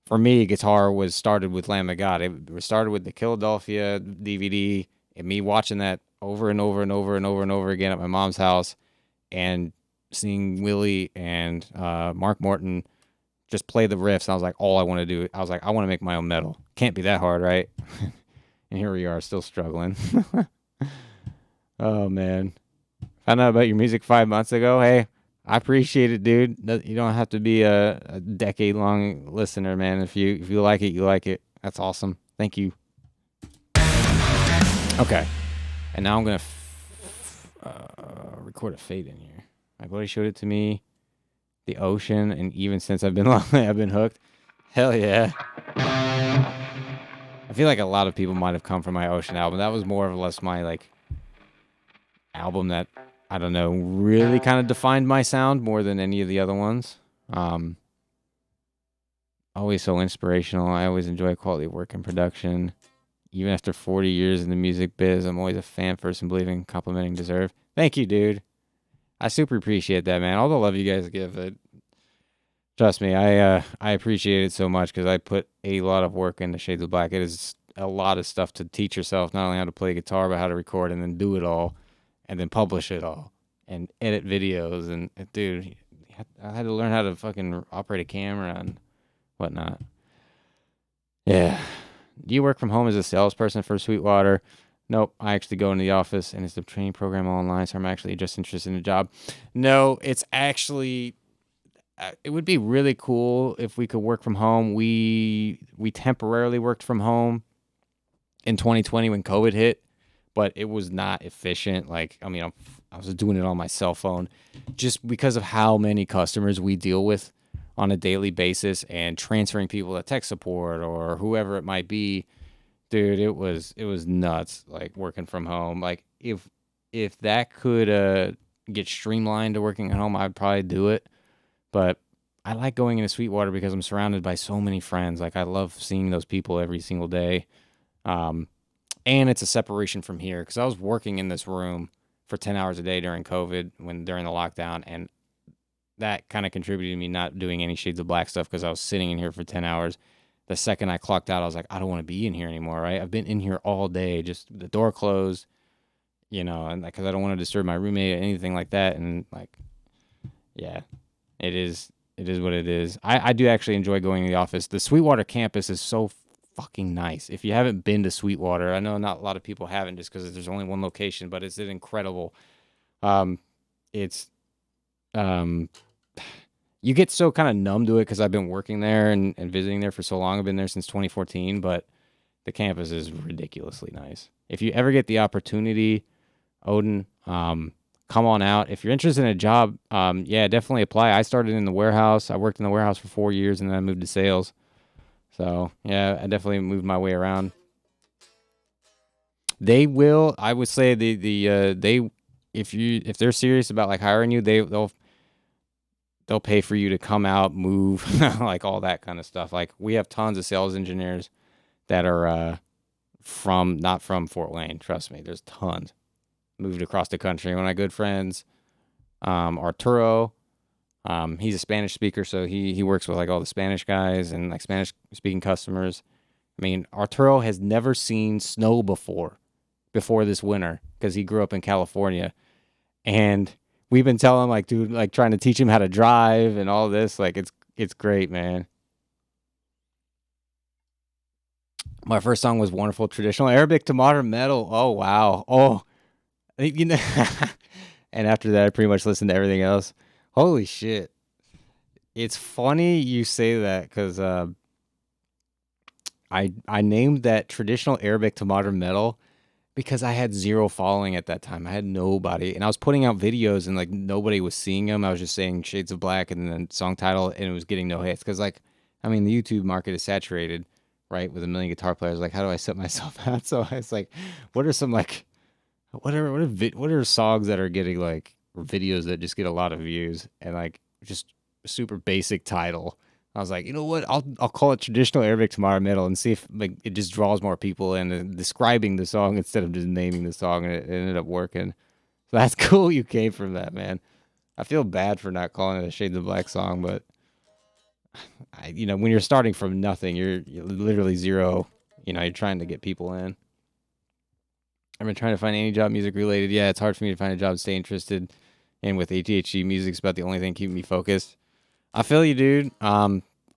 for me, guitar was started with Lamb of God. It started with the Philadelphia DVD and me watching that over and over and over and over and over again at my mom's house and seeing Willie and Mark Morton just play the riffs. And I was like, all I want to do. I was like, I want to make my own metal. Can't be that hard, right? And here we are, still struggling. Oh, man. Found out about your music 5 months ago. Hey, I appreciate it, dude. You don't have to be a decade-long listener, man. If you like it, you like it. That's awesome. Thank you. Okay. And now I'm going to record a fade in here. My buddy showed it to me. The ocean, and even since I've been lonely, I've been hooked. Hell yeah. I feel like a lot of people might have come from my Ocean album. That was more or less my album that, I don't know, really kind of defined my sound more than any of the other ones. Always so inspirational. I always enjoy quality work and production. Even after 40 years in the music biz, I'm always a fan first and believing, complimenting deserve. Thank you, dude. I super appreciate that, man. All the love you guys give. Trust me, I appreciate it so much because I put a lot of work into Shades of Black. It is a lot of stuff to teach yourself, not only how to play guitar, but how to record and then do it all, and then publish it all, and edit videos. And dude, I had to learn how to fucking operate a camera and whatnot. Yeah. Do you work from home as a salesperson for Sweetwater? Nope. I actually go into the office and it's the training program online, so I'm actually just interested in the job. No, it's actually it would be really cool if we could work from home. We temporarily worked from home in 2020 when COVID hit, but it was not efficient. Like, I mean, I was doing it on my cell phone just because of how many customers we deal with on a daily basis and transferring people to tech support or whoever it might be. Dude, it was nuts, like working from home. Like if that could get streamlined to working at home, I'd probably do it. But I like going into Sweetwater because I'm surrounded by so many friends. Like I love seeing those people every single day. Um, and it's a separation from here because I was working in this room for 10 hours a day during COVID during the lockdown, and that kind of contributed to me not doing any Shades of Black stuff because I was sitting in here for 10 hours. The second I clocked out, I was like, I don't want to be in here anymore, right? I've been in here all day, just the door closed, and because I don't want to disturb my roommate or anything like that. And like, yeah, it is what it is. I do actually enjoy going to the office. The Sweetwater campus is so fucking nice. If you haven't been to Sweetwater, I know not a lot of people haven't just because there's only one location, but it's an incredible. Um, it's um, you get so kind of numb to it because I've been working there and visiting there for so long. I've been there since 2014, but the campus is ridiculously nice. If you ever get the opportunity, Odin, come on out. If you're interested in a job, yeah, definitely apply. I started in the warehouse. I worked in the warehouse for 4 years and then I moved to sales. So yeah, I definitely moved my way around. They will. I would say they if they're serious about like hiring you, they'll pay for you to come out, move, like all that kind of stuff. Like we have tons of sales engineers that are from not from Fort Wayne. Trust me, there's tons moved across the country. One of my good friends, Arturo, he's a Spanish speaker, so he works with like all the Spanish guys and like Spanish speaking customers. I mean, Arturo has never seen snow before this winter because he grew up in California. And we've been telling him like, dude, like trying to teach him how to drive and all this. Like it's great, man. My first song was Wonderful Traditional Arabic to Modern Metal. Oh wow. Oh, you know. And after that, I pretty much listened to everything else. Holy shit. It's funny you say that because I named that traditional Arabic to modern metal because I had zero following at that time. I had nobody, and I was putting out videos, and like nobody was seeing them. I was just saying Shades of Black and then song title, and it was getting no hits because, like, I mean, the YouTube market is saturated, right, with a million guitar players. Like, how do I set myself out? So it's like, what are some like, what are songs that are getting like or videos that just get a lot of views and like just super basic title. I was like, you know what? I'll call it traditional Arabic Tamara metal and see if like it just draws more people in and describing the song instead of just naming the song, and it ended up working. So that's cool. You came from that, man. I feel bad for not calling it a Shades of Black song, but when you're starting from nothing, you're literally zero. You're trying to get people in. I've been trying to find any job music related. Yeah, it's hard for me to find a job to stay interested in with ADHD. Music's about the only thing keeping me focused. I feel you, dude.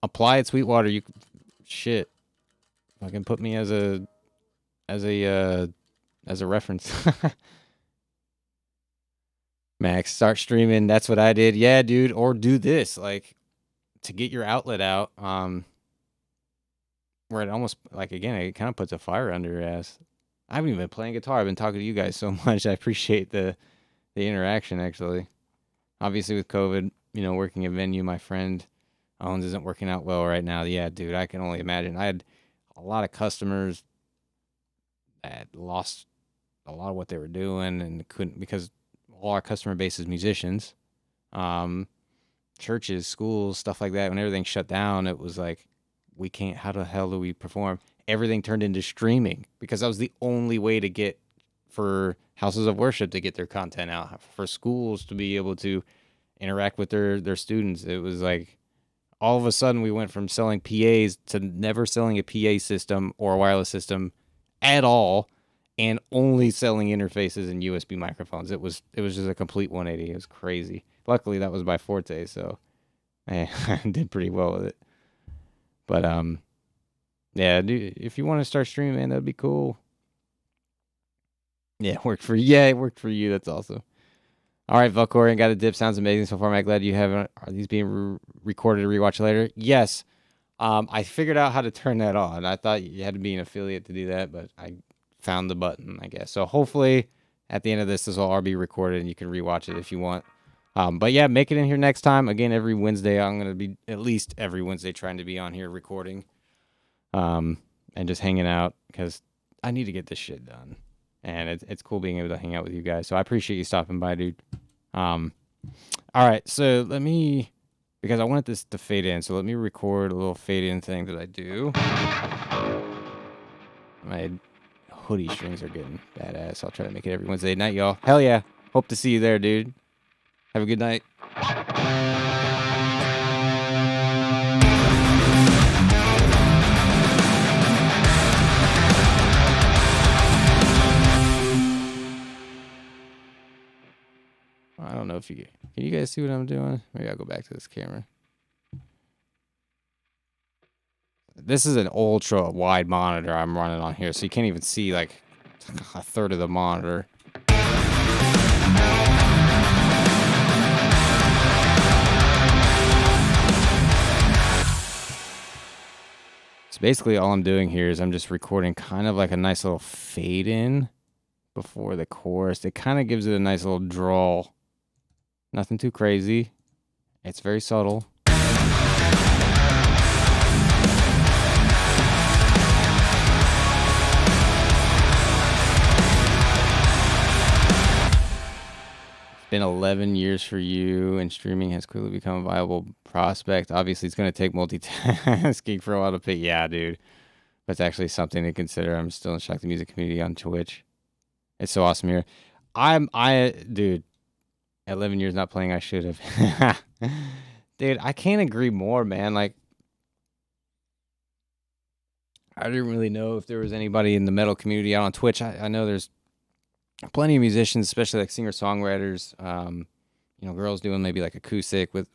Apply at Sweetwater. Shit. Fucking put me as a reference. Max, start streaming. That's what I did. Yeah, dude. Or do this, like, to get your outlet out. Where it almost like again, it kind of puts a fire under your ass. I haven't even been playing guitar. I've been talking to you guys so much. I appreciate the interaction actually. Obviously with COVID, working a venue, my friend owns isn't working out well right now. Yeah, dude, I can only imagine. I had a lot of customers that lost a lot of what they were doing and couldn't because all our customer base is musicians, churches, schools, stuff like that. When everything shut down, it was like, we can't, how the hell do we perform? Everything turned into streaming because that was the only way to get for houses of worship to get their content out, for schools to be able to interact with their students. It was like all of a sudden we went from selling PAs to never selling a PA system or a wireless system at all, and only selling interfaces and USB microphones. It was just a complete 180. It was crazy. Luckily that was my forte, so I did pretty well with it. But yeah, dude, if you want to start streaming, man, that'd be cool. Yeah, it worked for you. Yeah, it worked for you. That's awesome. All right, Valkorian got a dip. Sounds amazing so far. I'm glad you haven't. Are these being recorded to rewatch later? Yes. I figured out how to turn that on. I thought you had to be an affiliate to do that, but I found the button, I guess. So hopefully at the end of this will all be recorded and you can rewatch it if you want. But yeah, make it in here next time. Again, every Wednesday, I'm going to be at least every Wednesday trying to be on here recording and just hanging out because I need to get this shit done. And it's cool being able to hang out with you guys. So I appreciate you stopping by, dude. All right, so let me, because I wanted this to fade in, so let me record a little fade in thing that I do. My hoodie strings are getting badass. I'll try to make it every Wednesday night, y'all. Hell yeah. Hope to see you there, dude. Have a good night. I don't know if can you guys see what I'm doing? Maybe I'll go back to this camera. This is an ultra wide monitor I'm running on here, so you can't even see like a third of the monitor. So basically all I'm doing here is I'm just recording kind of like a nice little fade in before the chorus. It kind of gives it a nice little drawl. Nothing too crazy. It's very subtle. Been 11 years for you, and streaming has quickly become a viable prospect. Obviously, it's going to take multitasking for a while to pick. Yeah, dude. That's actually something to consider. I'm still in shock the music community on Twitch. It's so awesome here. Dude, 11 years not playing, I should have. Dude, I can't agree more, man. Like, I didn't really know if there was anybody in the metal community out on Twitch. I know there's plenty of musicians, especially like singer-songwriters, girls doing maybe like acoustic with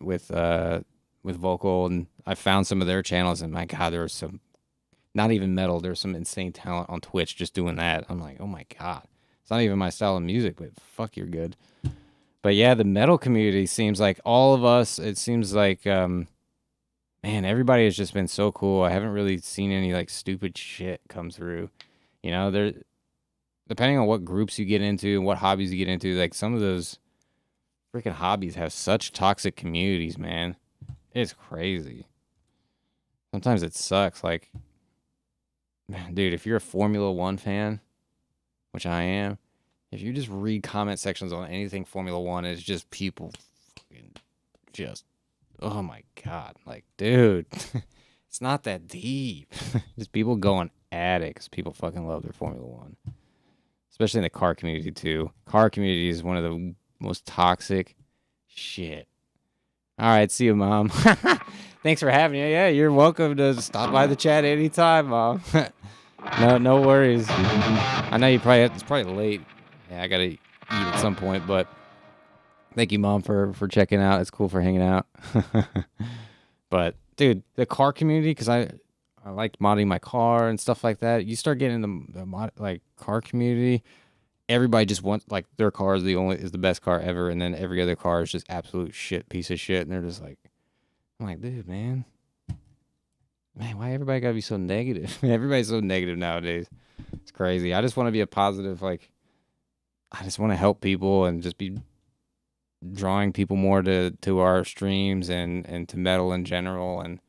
vocal, and I found some of their channels, and my God, there was some, not even metal, there's some insane talent on Twitch just doing that. I'm like, oh my God, it's not even my style of music, but fuck, you're good. But yeah, the metal community seems like all of us, it seems like, man, everybody has just been so cool. I haven't really seen any like stupid shit come through, depending on what groups you get into and what hobbies you get into, like some of those freaking hobbies have such toxic communities, man. It's crazy. Sometimes it sucks. Like, man, dude, if you're a Formula One fan, which I am, if you just read comment sections on anything Formula One, it's just people fucking just, oh my God. Like, dude, it's not that deep. Just people going at it because people fucking love their Formula One. Especially in the car community, too. Car community is one of the most toxic shit. All right, see you, Mom. Thanks for having me. Yeah, you're welcome to stop by the chat anytime, Mom. No worries. I know it's probably late. Yeah, I gotta eat at some point, but thank you, Mom, for checking out. It's cool for hanging out. But, dude, the car community, because I like modding my car and stuff like that. You start getting the car community, everybody just wants, like, their car is the best car ever, and then every other car is just absolute piece of shit, and they're just like, I'm like, dude, man, why everybody gotta be so negative? Everybody's so negative nowadays. It's crazy. I just want to be a positive, like, I just want to help people and just be drawing people more to our streams and to metal in general and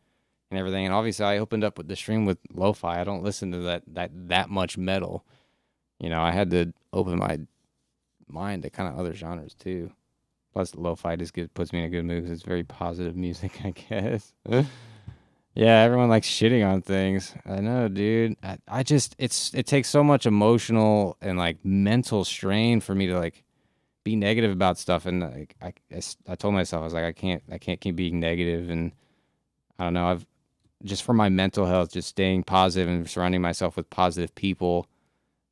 everything. And obviously I opened up with the stream with lo-fi. I don't listen to that much metal. I had to open my mind to kind of other genres too. Plus lo-fi just puts me in a good mood because it's very positive music, I guess. Yeah, everyone likes shitting on things. I know, dude. I just it takes so much emotional and like mental strain for me to like be negative about stuff, and like I told myself I was like I can't keep being negative, and I don't know, I've just for my mental health, just staying positive and surrounding myself with positive people,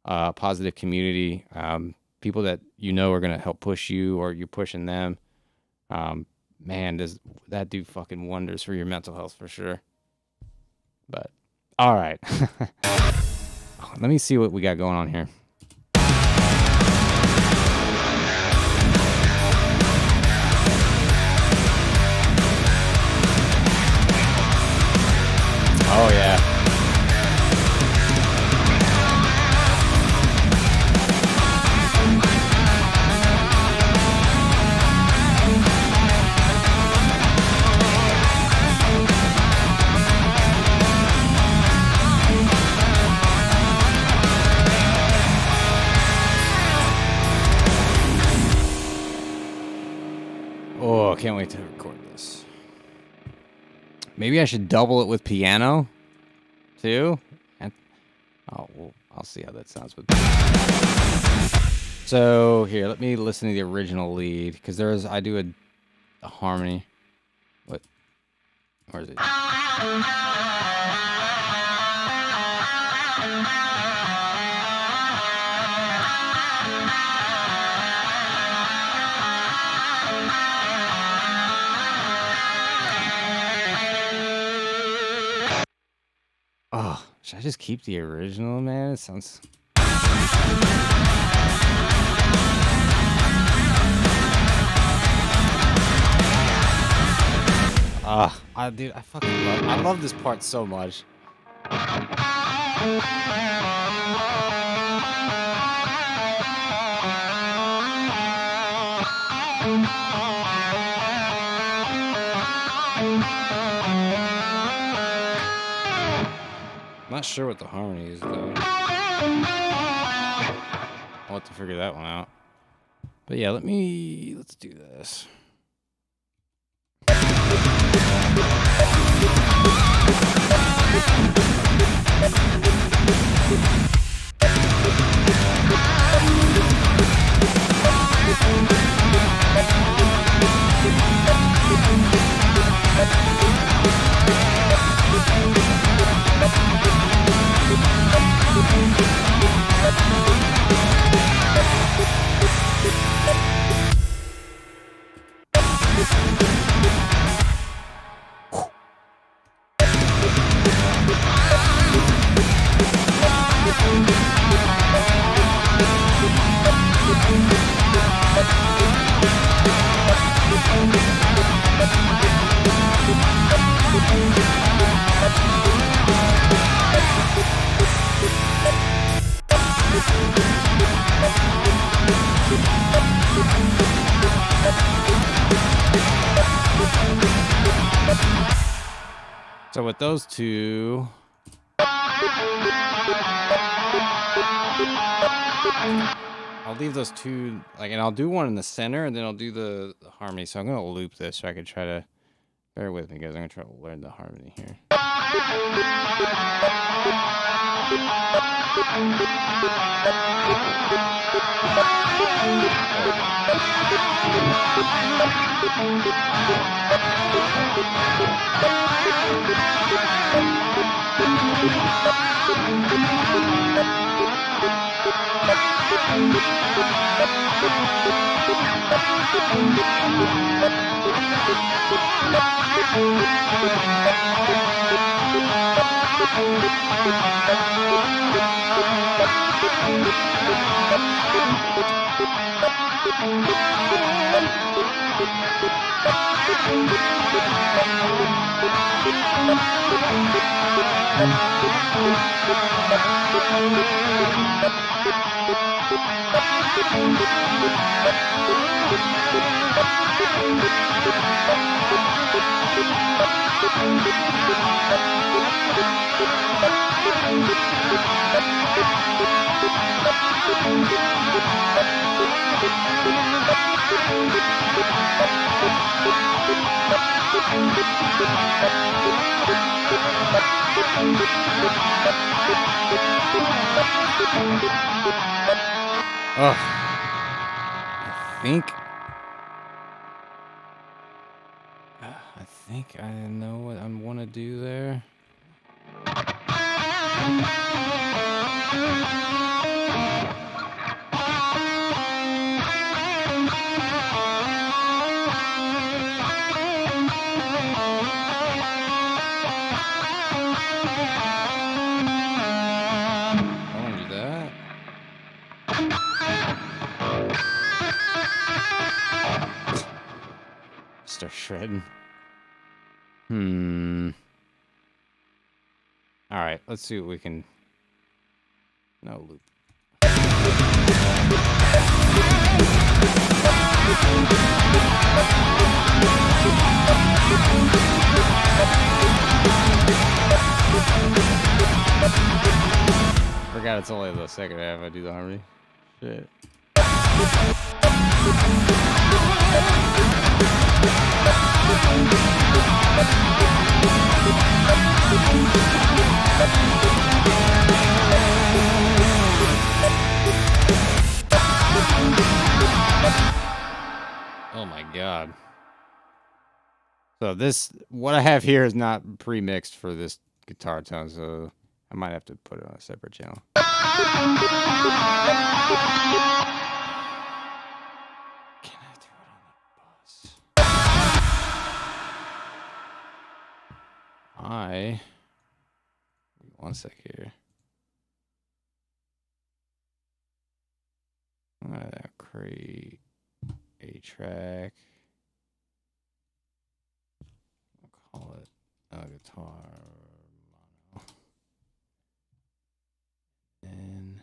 positive community, people that you know are gonna help push you or you're pushing them. Um, Man, does that do fucking wonders for your mental health for sure. But all right, let me see what we got going on here. Oh yeah. Oh, I can't wait to record this. Maybe I should double it with piano too. And oh, well, I'll see how that sounds with. So here, let me listen to the original lead because I do a harmony. What? Where is it? Oh, should I just keep the original, man? It sounds. Dude, I love this part so much. I'm not sure what the harmony is though. I'll have to figure that one out. But yeah, let's do this. So with those two, I'll leave those two, like, and I'll do one in the center, and then I'll do the harmony. So I'm gonna loop this so I can try to, bear with me, guys. I'm gonna try to learn the harmony here. Oh, I think I know what I want to do there. I want to do that. Start shredding. All right, let's see what we can. No loop. Forgot it's only the second half I do the harmony. Shit. Oh my god. So this, what I have here is not pre-mixed for this guitar tone, so I might have to put it on a separate channel. Can I throw it on the bus? One sec here. I'm gonna create a track. I'll call it guitar mono. And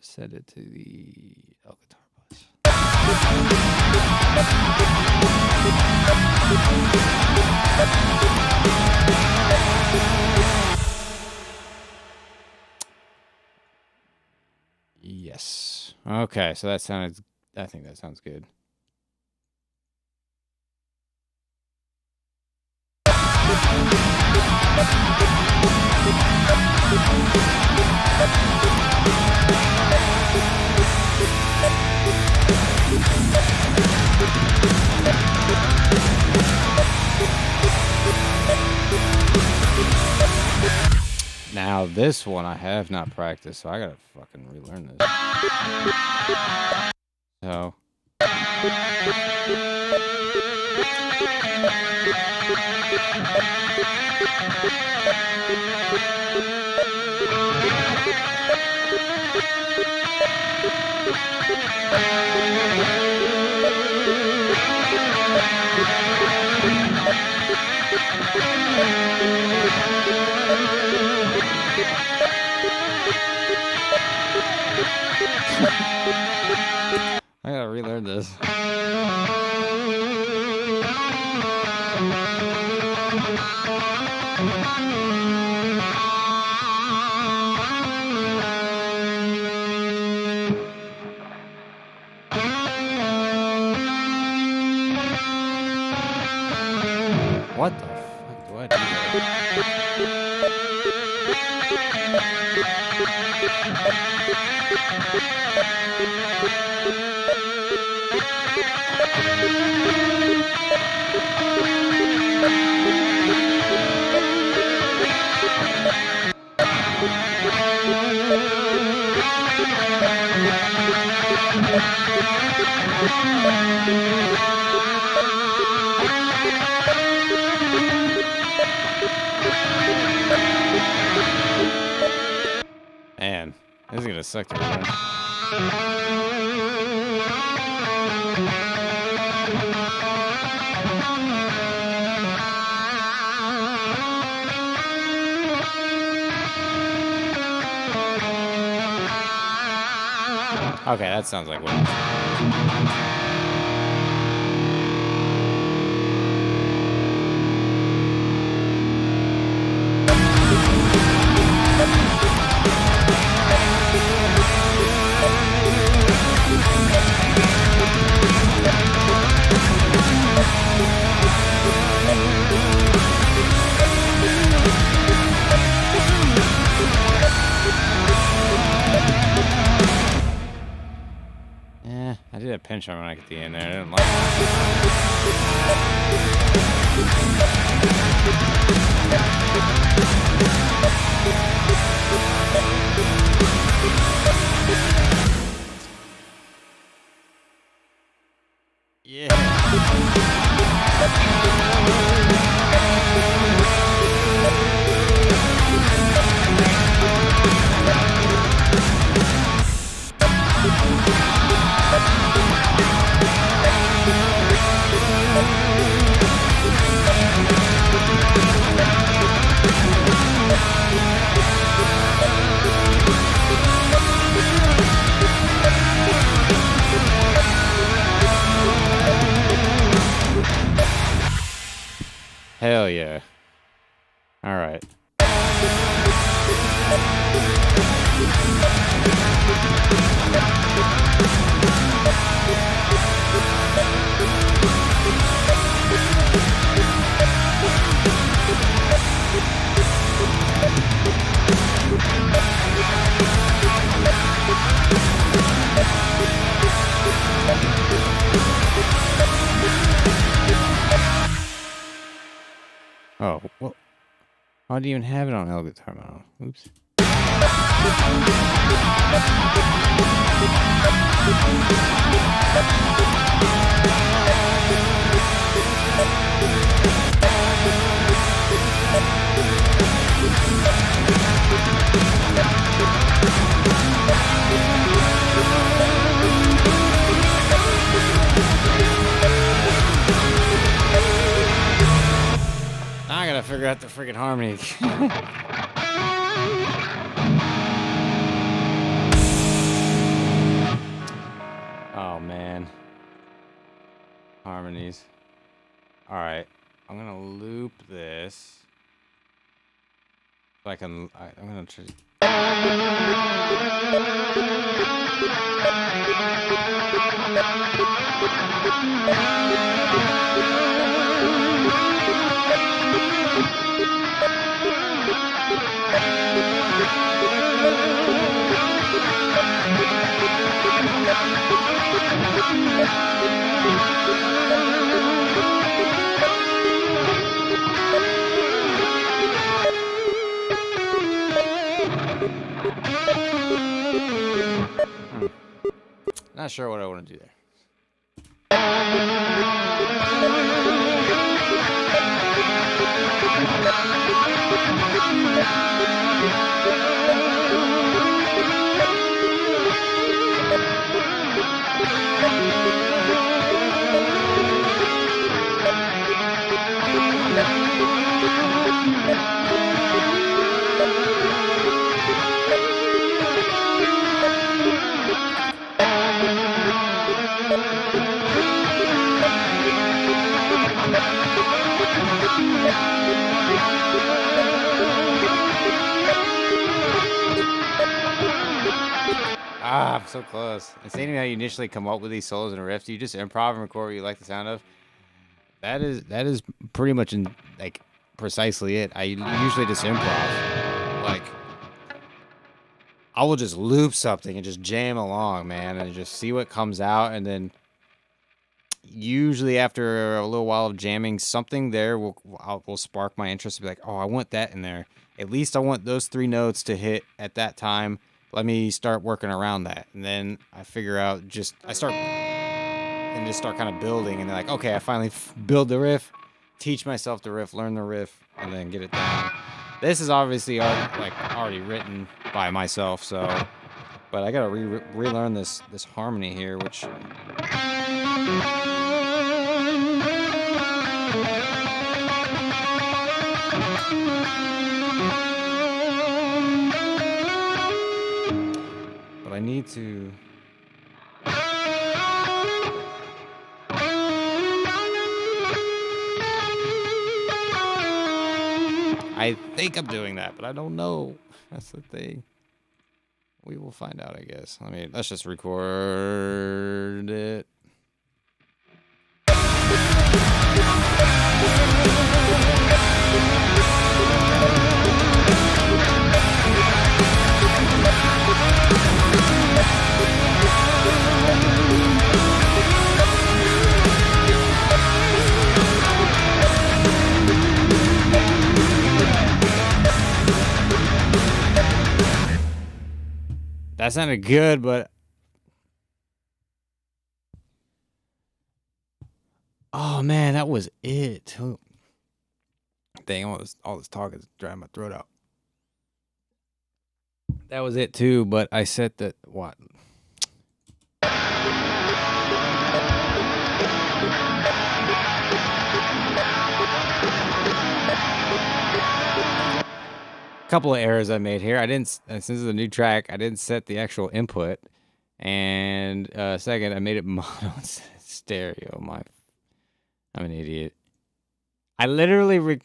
set it to the guitar bus. Yes. Okay, so that sounded, I think that sounds good. Now this one I have not practiced, so I gotta fucking relearn this. So. I gotta relearn this. What the fuck do I do Man, this is gonna suck to learn. Okay, that sounds like what. did a pinch harmonic at the end there. I didn't like it. Yeah. Hell yeah. All right. Oh, well, I didn't even have it on L guitar model. Oops. Now I gotta figure out the freaking harmony. Oh man. Harmonies. Alright. I'm gonna loop this. So I'm gonna try. Not sure what I want to do there. Ah, I'm so close. It's ain't how you initially come up with these solos and riffs. You just improv and record what you like the sound of. That is pretty much like precisely it. I usually just improv. Like I will just loop something and just jam along, man, and just see what comes out, and then usually after a little while of jamming, something there will spark my interest to be like, oh, I want that in there. At least I want those 3 notes to hit at that time. Let me start working around that. And then I figure out just start kind of building, and they're like, okay, I finally build the riff, teach myself the riff, learn the riff, and then get it down. This is obviously already written by myself, so, but I gotta relearn this harmony here, which I need to. I think I'm doing that, but I don't know. That's the thing. We will find out, I guess. Let's just record it. That sounded good, but oh man, that was it. Dang, all this talk is drying my throat out. That was it too, but I set that what? Couple of errors I made here. I didn't, since this is a new track, I didn't set the actual input. And second, I made it mono stereo. I'm an idiot. I literally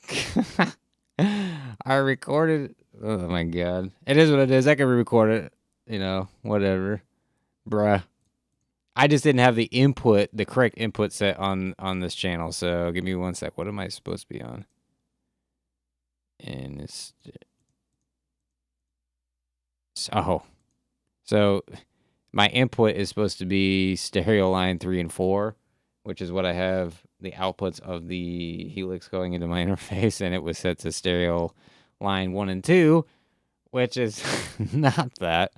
I recorded. Oh my god, it is what it is. I can re-record it. You know, whatever, bruh. I just didn't have the input, the correct input set on this channel. So give me one sec. What am I supposed to be on? And it's so my input is supposed to be stereo line 3 and 4, which is what I have the outputs of the Helix going into my interface, and it was set to stereo line 1 and 2, which is not that.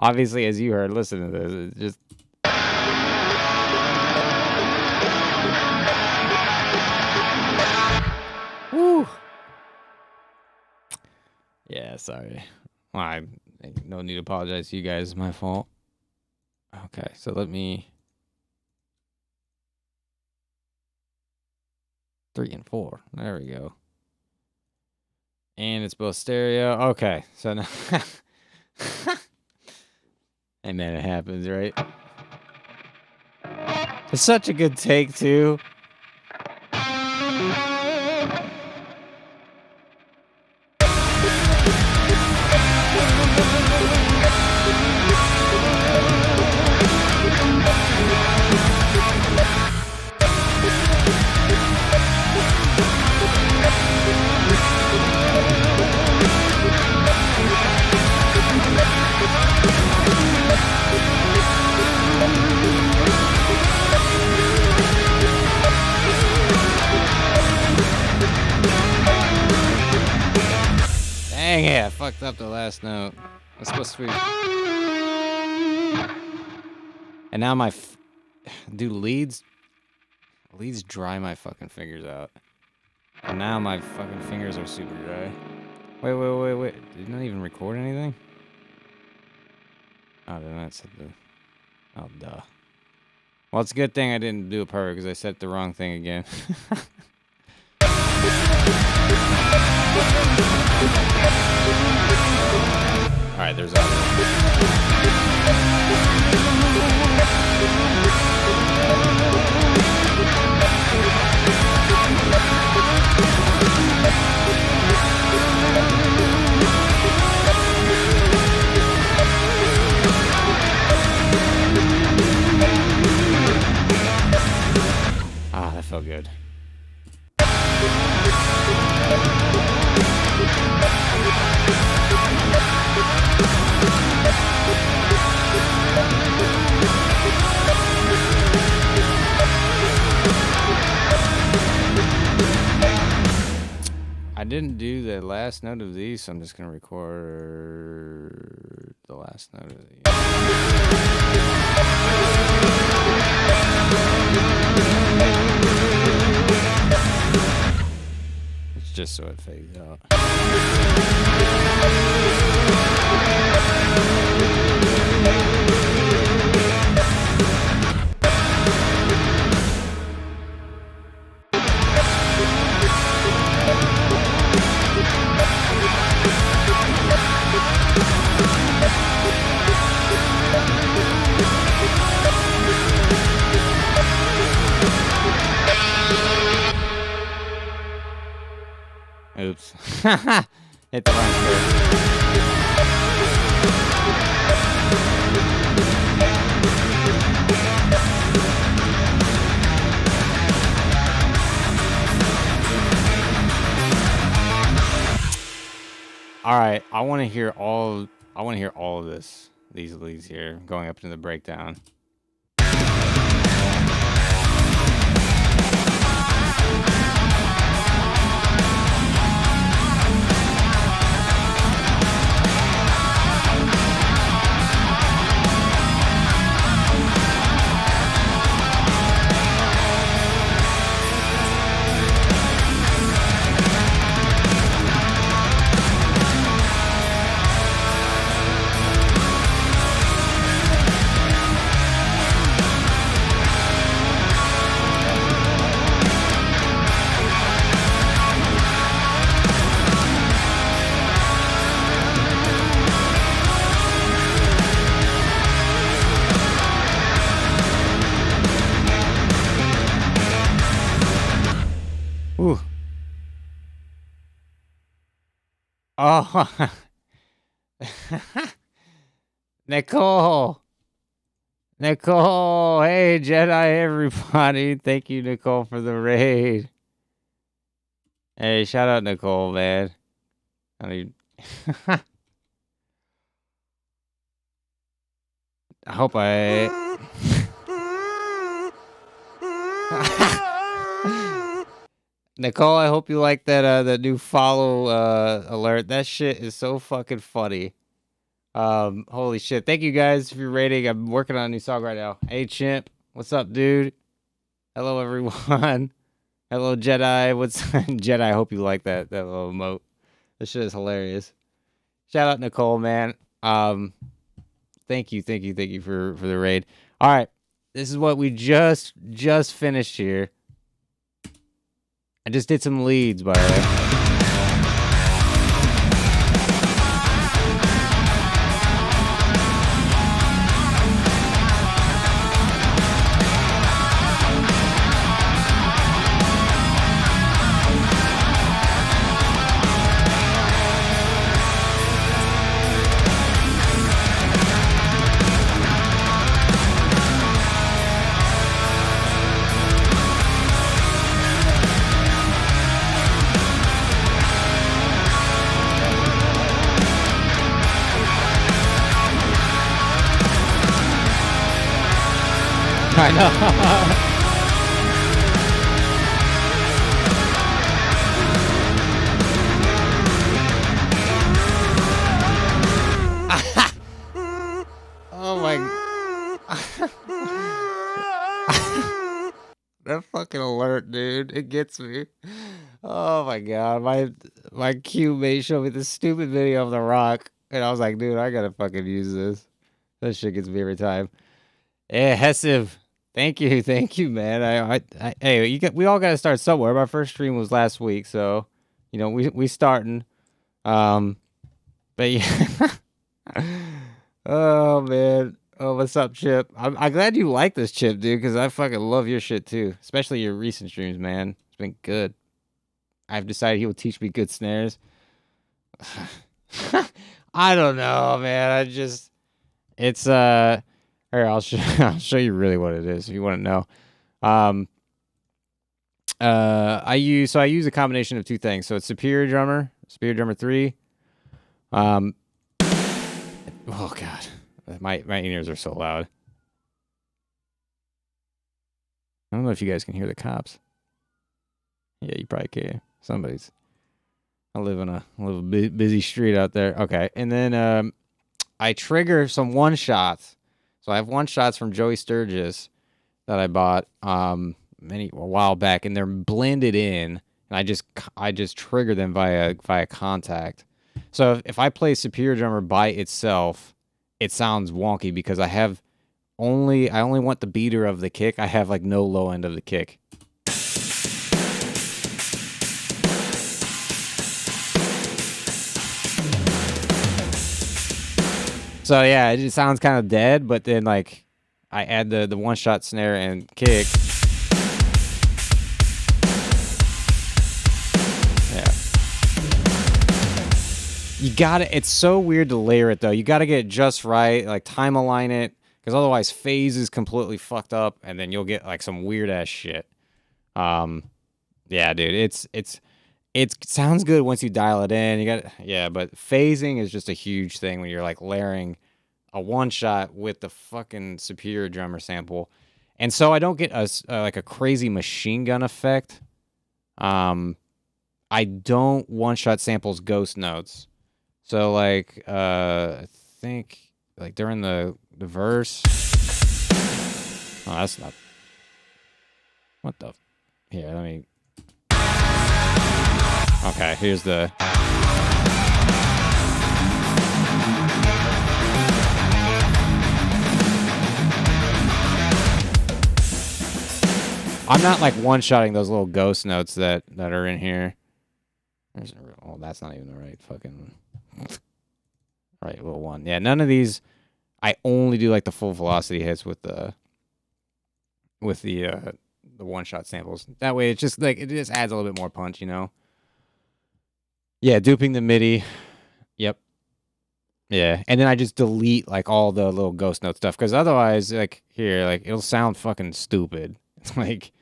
Obviously, as you heard, listen to this, it's just. Woo! Yeah, sorry. Well, I no need to apologize to you guys. It's my fault. Okay, so let me. 3 and 4. There we go. And it's both stereo. Okay, so now. Hey man, it happens, right? It's such a good take, too. Dang it, I fucked up the last note. It's supposed to be. And now my. Dude, leads dry my fucking fingers out. And now my fucking fingers are super dry. Wait. Did not even record anything? Oh, then that's the. Oh, duh. Well, it's a good thing I didn't do it perfect because I set the wrong thing again. Alright, there's all. Ah, that felt good. I didn't do the last note of these, so I'm just going to record the last note of these. It's just so it fades out. Oops. Hit the wrong square. All right, I want to hear all of this. These leads here going up into the breakdown. Oh, Nicole. Nicole. Hey, Jedi, everybody. Thank you, Nicole, for the raid. Hey, shout out Nicole, man. I mean, I hope I. Nicole, I hope you like that new follow alert. That shit is so fucking funny. Holy shit. Thank you guys for your rating. I'm working on a new song right now. Hey Chimp, what's up, dude? Hello everyone. Hello Jedi. What's Jedi? I hope you like that little emote. This shit is hilarious. Shout out Nicole, man. Thank you for the raid. All right. This is what we just finished here. I just did some leads, by the way. I know. Oh my. That fucking alert, dude. It gets me. Oh my god. My cube mate showed me this stupid video of The Rock. And I was like, dude, I gotta fucking use this. That shit gets me every time. Yeah, Hessiv. Thank you, man. Hey, we all gotta start somewhere. My first stream was last week, so you know we starting. But yeah. Oh man. Oh, what's up, Chip? I'm glad you like this, Chip, dude, because I fucking love your shit too, especially your recent streams, man. It's been good. I've decided he will teach me good snares. I don't know, man. It's here. I'll show you really what it is if you want to know. I use a combination of two things. So it's Superior Drummer 3. Oh god. My ears are so loud. I don't know if you guys can hear the cops. Yeah, you probably can. I live in a little busy street out there. Okay, and then I trigger some one shots. So I have one shots from Joey Sturgis that I bought a while back, and they're blended in, and I just trigger them via contact. So if I play Superior Drummer by itself, it sounds wonky because I only want the beater of the kick. I have like no low end of the kick. So yeah, it just sounds kind of dead, but then like I add the one shot snare and kick. You gotta, it's so weird to layer it though. You gotta get it just right, like time align it, because otherwise phase is completely fucked up, and then you'll get like some weird ass shit. Yeah, dude, it sounds good once you dial it in. But phasing is just a huge thing when you're like layering a one shot with the fucking Superior Drummer sample, and so I don't get like a crazy machine gun effect. I don't one shot samples ghost notes. So like I think like during the verse. Oh, that's not. What the? Here, let me. Okay, here's the. I'm not like one-shotting those little ghost notes that are in here. Oh, that's not even the right fucking right little one. Yeah, none of these. I only do like the full velocity hits with the one-shot samples. That way, it just adds a little bit more punch, you know. Yeah, duping the MIDI. Yeah, and then I just delete like all the little ghost note stuff because otherwise, like here, like it'll sound fucking stupid. It's like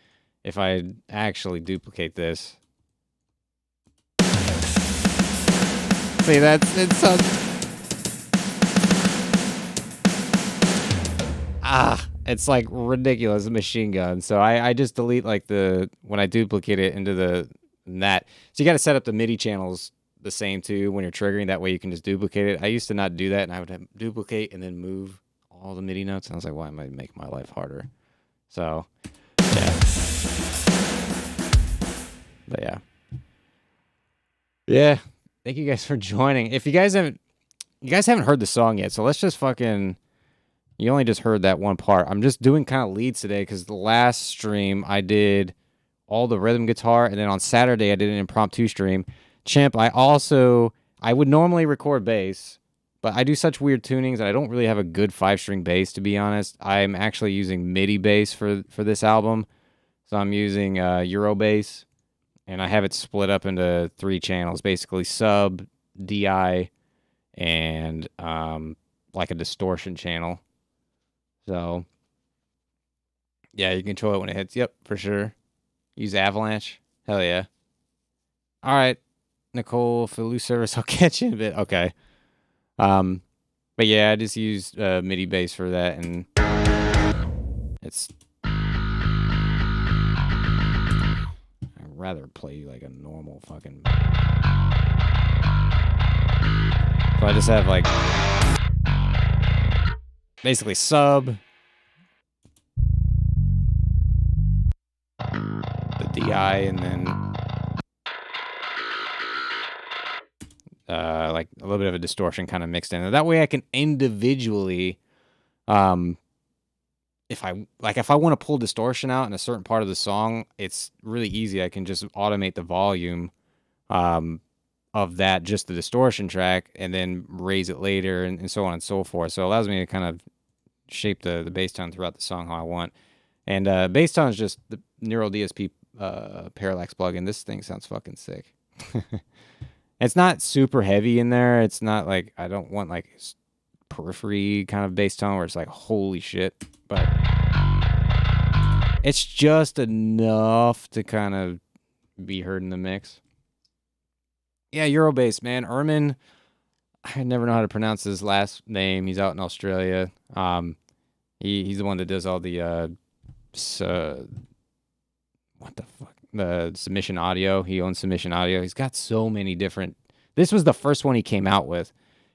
if I actually duplicate this. See, it's so it's like ridiculous machine gun. So I just delete like when I duplicate it into that. So you got to set up the MIDI channels the same too when you're triggering. That way you can just duplicate it. I used to not do that, and I would have duplicate and then move all the MIDI notes. And I was like, why am I making my life harder? So yeah, but yeah. Thank you guys for joining. If you guys haven't heard the song yet, so let's just fucking. You only just heard that one part. I'm just doing kind of leads today because the last stream I did all the rhythm guitar, and then on Saturday I did an impromptu stream. Chimp, I would normally record bass, but I do such weird tunings that I don't really have a good 5-string bass, to be honest. I'm actually using MIDI bass for this album. So I'm using Euro bass, and I have it split up into 3 channels, basically sub, DI, and like a distortion channel. So, yeah, you control it when it hits. Yep, for sure. Use Avalanche. Hell yeah. All right, Nicole, for loose service, I'll catch you in a bit. Okay. But yeah, I just used MIDI bass for that, and it's. I'd rather play like a normal fucking. So I just have like. Basically sub, the DI, and then like a little bit of a distortion kind of mixed in. That way I can individually, if I want to pull distortion out in a certain part of the song, it's really easy. I can just automate the volume of that, just the distortion track, and then raise it later and so on and so forth. So it allows me to kind of shape the bass tone throughout the song how I want. And bass tone is just the Neural DSP Parallax plugin. This thing sounds fucking sick. It's not super heavy in there. It's not like, I don't want like periphery kind of bass tone where it's like, holy shit. But it's just enough to kind of be heard in the mix. Yeah, Eurobass, man. Ermin, I never know how to pronounce his last name. He's out in Australia. He's the one that does all the what the fuck? The Submission Audio. He owns Submission Audio. He's got so many different. This was the first one he came out with.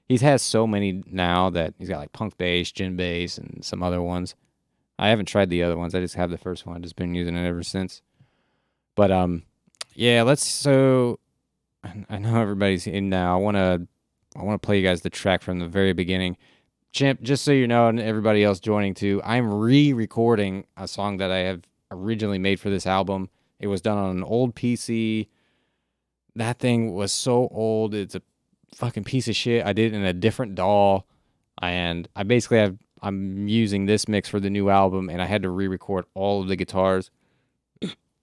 He has so many now that he's got like punk bass, gin bass, and some other ones. I haven't tried the other ones. I just have the first one. I've just been using it ever since. But yeah, so I know everybody's in now. I want to play you guys the track from the very beginning. Chimp, just so you know, and everybody else joining too, I'm re-recording a song that I have originally made for this album. It was done on an old PC. That thing was so old. It's a fucking piece of shit. I did it in a different DAW, and I'm using this mix for the new album, and I had to re-record all of the guitars.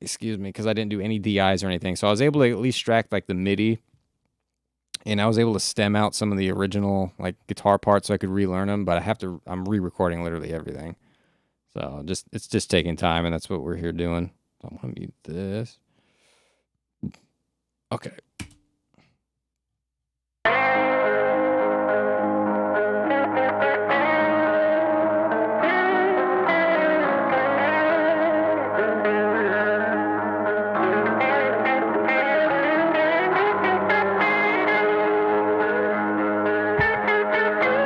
Excuse me, because I didn't do any DIs or anything. So I was able to at least extract like the MIDI, and I was able to stem out some of the original like guitar parts so I could relearn them. But I'm re-recording literally everything. So it's just taking time, and that's what we're here doing. So I'm gonna mute this. Okay.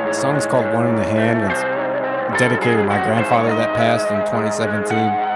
The song is called One in the Hand. It's dedicated to my grandfather that passed in 2017.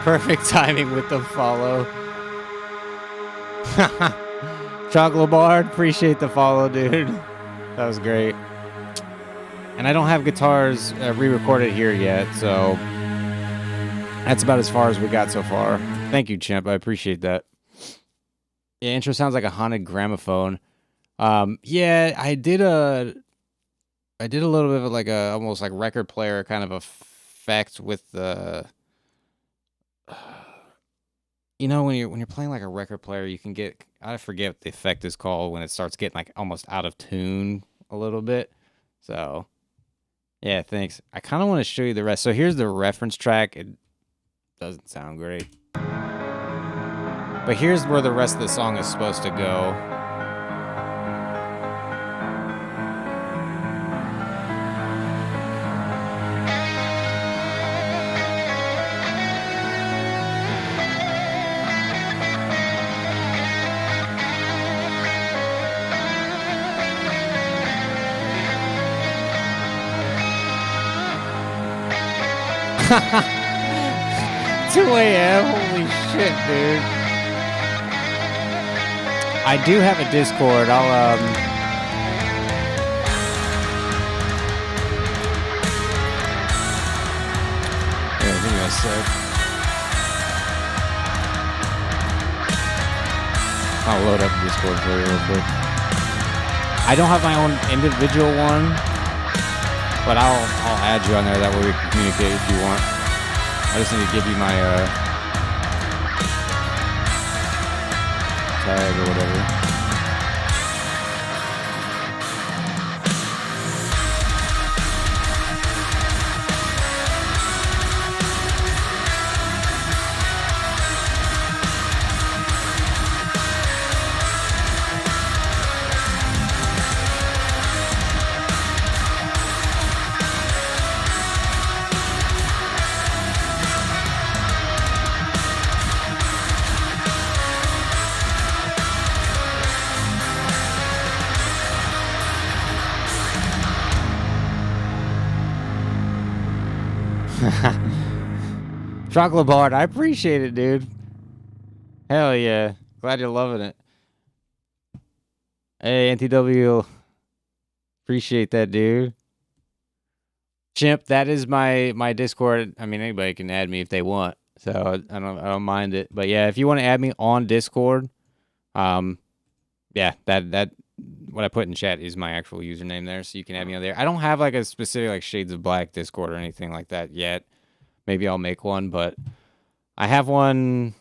Perfect timing with the follow. Chocolate Bard, appreciate the follow, dude. That was great. And I don't have guitars re-recorded here yet, so that's about as far as we got so far. Thank you, Chimp. I appreciate that. Yeah, intro sounds like a haunted gramophone. Yeah, I did a little bit of like a almost like record player kind of effect with the. You know, when you're playing like a record player, you can get, I forget what the effect is called when it starts getting like almost out of tune a little bit. So, yeah, thanks. I kind of want to show you the rest. So here's the reference track. It doesn't sound great. But here's where the rest of the song is supposed to go. $2 a.m. Holy shit, dude. I do have a Discord. I'll yeah, give me a sec. I'll load up Discord for you real quick. I don't have my own individual one, but I'll add you on there. That way we can communicate if you want. I just need to give you my tag or whatever. Chocolate Bard, I appreciate it, dude. Hell yeah. Glad you're loving it. Hey, NTW. Appreciate that, dude. Chimp, that is my Discord. I mean, anybody can add me if they want. So I don't mind it. But yeah, if you want to add me on Discord, yeah, that what I put in chat is my actual username there, so you can add me on there. I don't have like a specific like Shades of Black Discord or anything like that yet. Maybe I'll make one, but I have one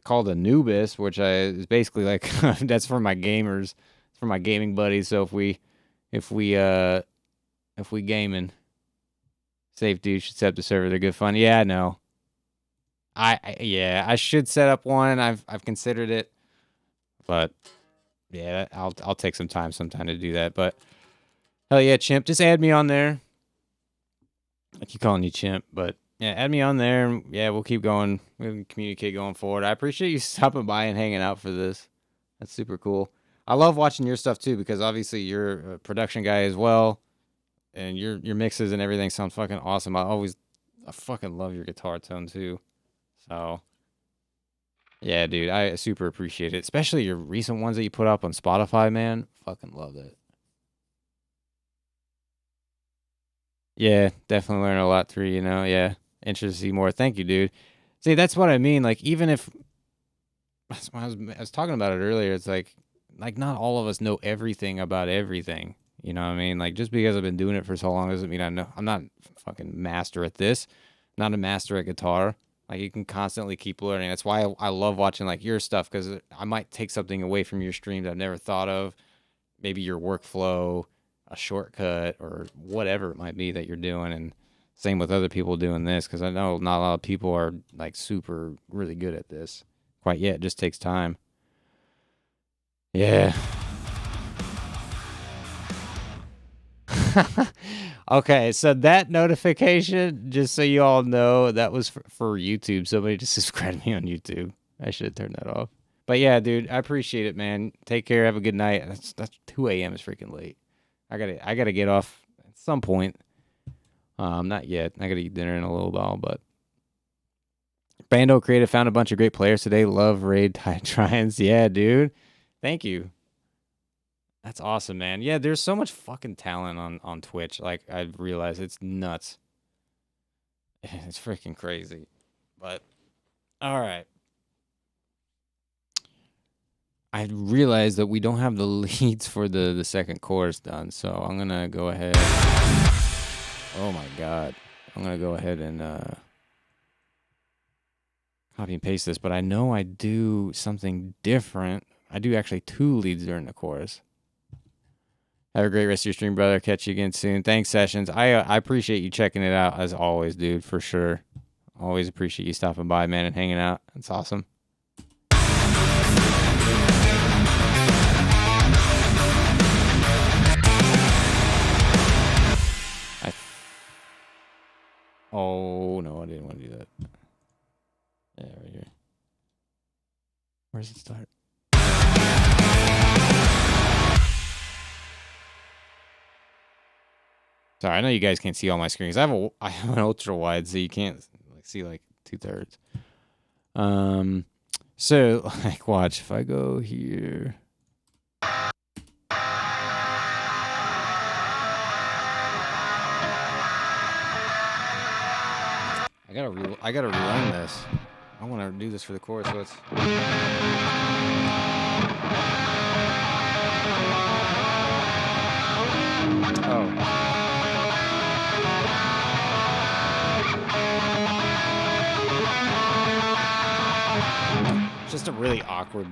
called Anubis, which is basically like that's for my gamers, it's for my gaming buddies. So if we gaming, safe dude should set up the server. They're good fun. Yeah, I know. I should set up one. I've considered it, but yeah, I'll take some time sometime to do that. But hell yeah, Chimp, just add me on there. I keep calling you Chimp, but yeah, add me on there. And yeah, we'll keep going. We can communicate going forward. I appreciate you stopping by and hanging out for this. That's super cool. I love watching your stuff too, because obviously you're a production guy as well, and your mixes and everything sound fucking awesome. I fucking love your guitar tone too. So yeah, dude, I super appreciate it, especially your recent ones that you put up on Spotify, man. Fucking love it. Yeah, definitely learn a lot through, yeah. Interested to see more. Thank you, dude. See, that's what I mean. Like, even if I was talking about it earlier, it's like not all of us know everything about everything. You know what I mean? Like, just because I've been doing it for so long doesn't mean I know. I'm not fucking master at this. Not a master at guitar. Like, you can constantly keep learning. That's why I love watching like your stuff, because I might take something away from your streams I've never thought of. Maybe your workflow, a shortcut, or whatever it might be that you're doing. And same with other people doing this, because I know not a lot of people are like super really good at this quite yet. It just takes time. Yeah. Okay, so that notification, just so you all know, that was for YouTube. Somebody just subscribed me on YouTube. I should have turned that off. But yeah, dude, I appreciate it, man. Take care. Have a good night. That's 2 a.m. is freaking late. I gotta get off at some point. Not yet. I gotta eat dinner in a little while, but Bando Creative found a bunch of great players today. Love Raid Trians. Yeah, dude. Thank you. That's awesome, man. Yeah, there's so much fucking talent on Twitch. Like, I've realized it's nuts. It's freaking crazy. But, all right. I realized that we don't have the leads for the second course done, so I'm going to go ahead. Oh, my God. I'm going to go ahead and copy and paste this, but I know I do something different. I do actually 2 leads during the course. Have a great rest of your stream, brother. Catch you again soon. Thanks, Sessions. I appreciate you checking it out, as always, dude, for sure. Always appreciate you stopping by, man, and hanging out. It's awesome. Oh, no, I didn't want to do that. Yeah, right here. Where does it start? Sorry, I know you guys can't see all my screens. I have an ultra wide, so you can't see like 2/3. So like, watch if I go here. I gotta relearn this. I want to do this for the chorus, so it's. Oh. Just a really awkward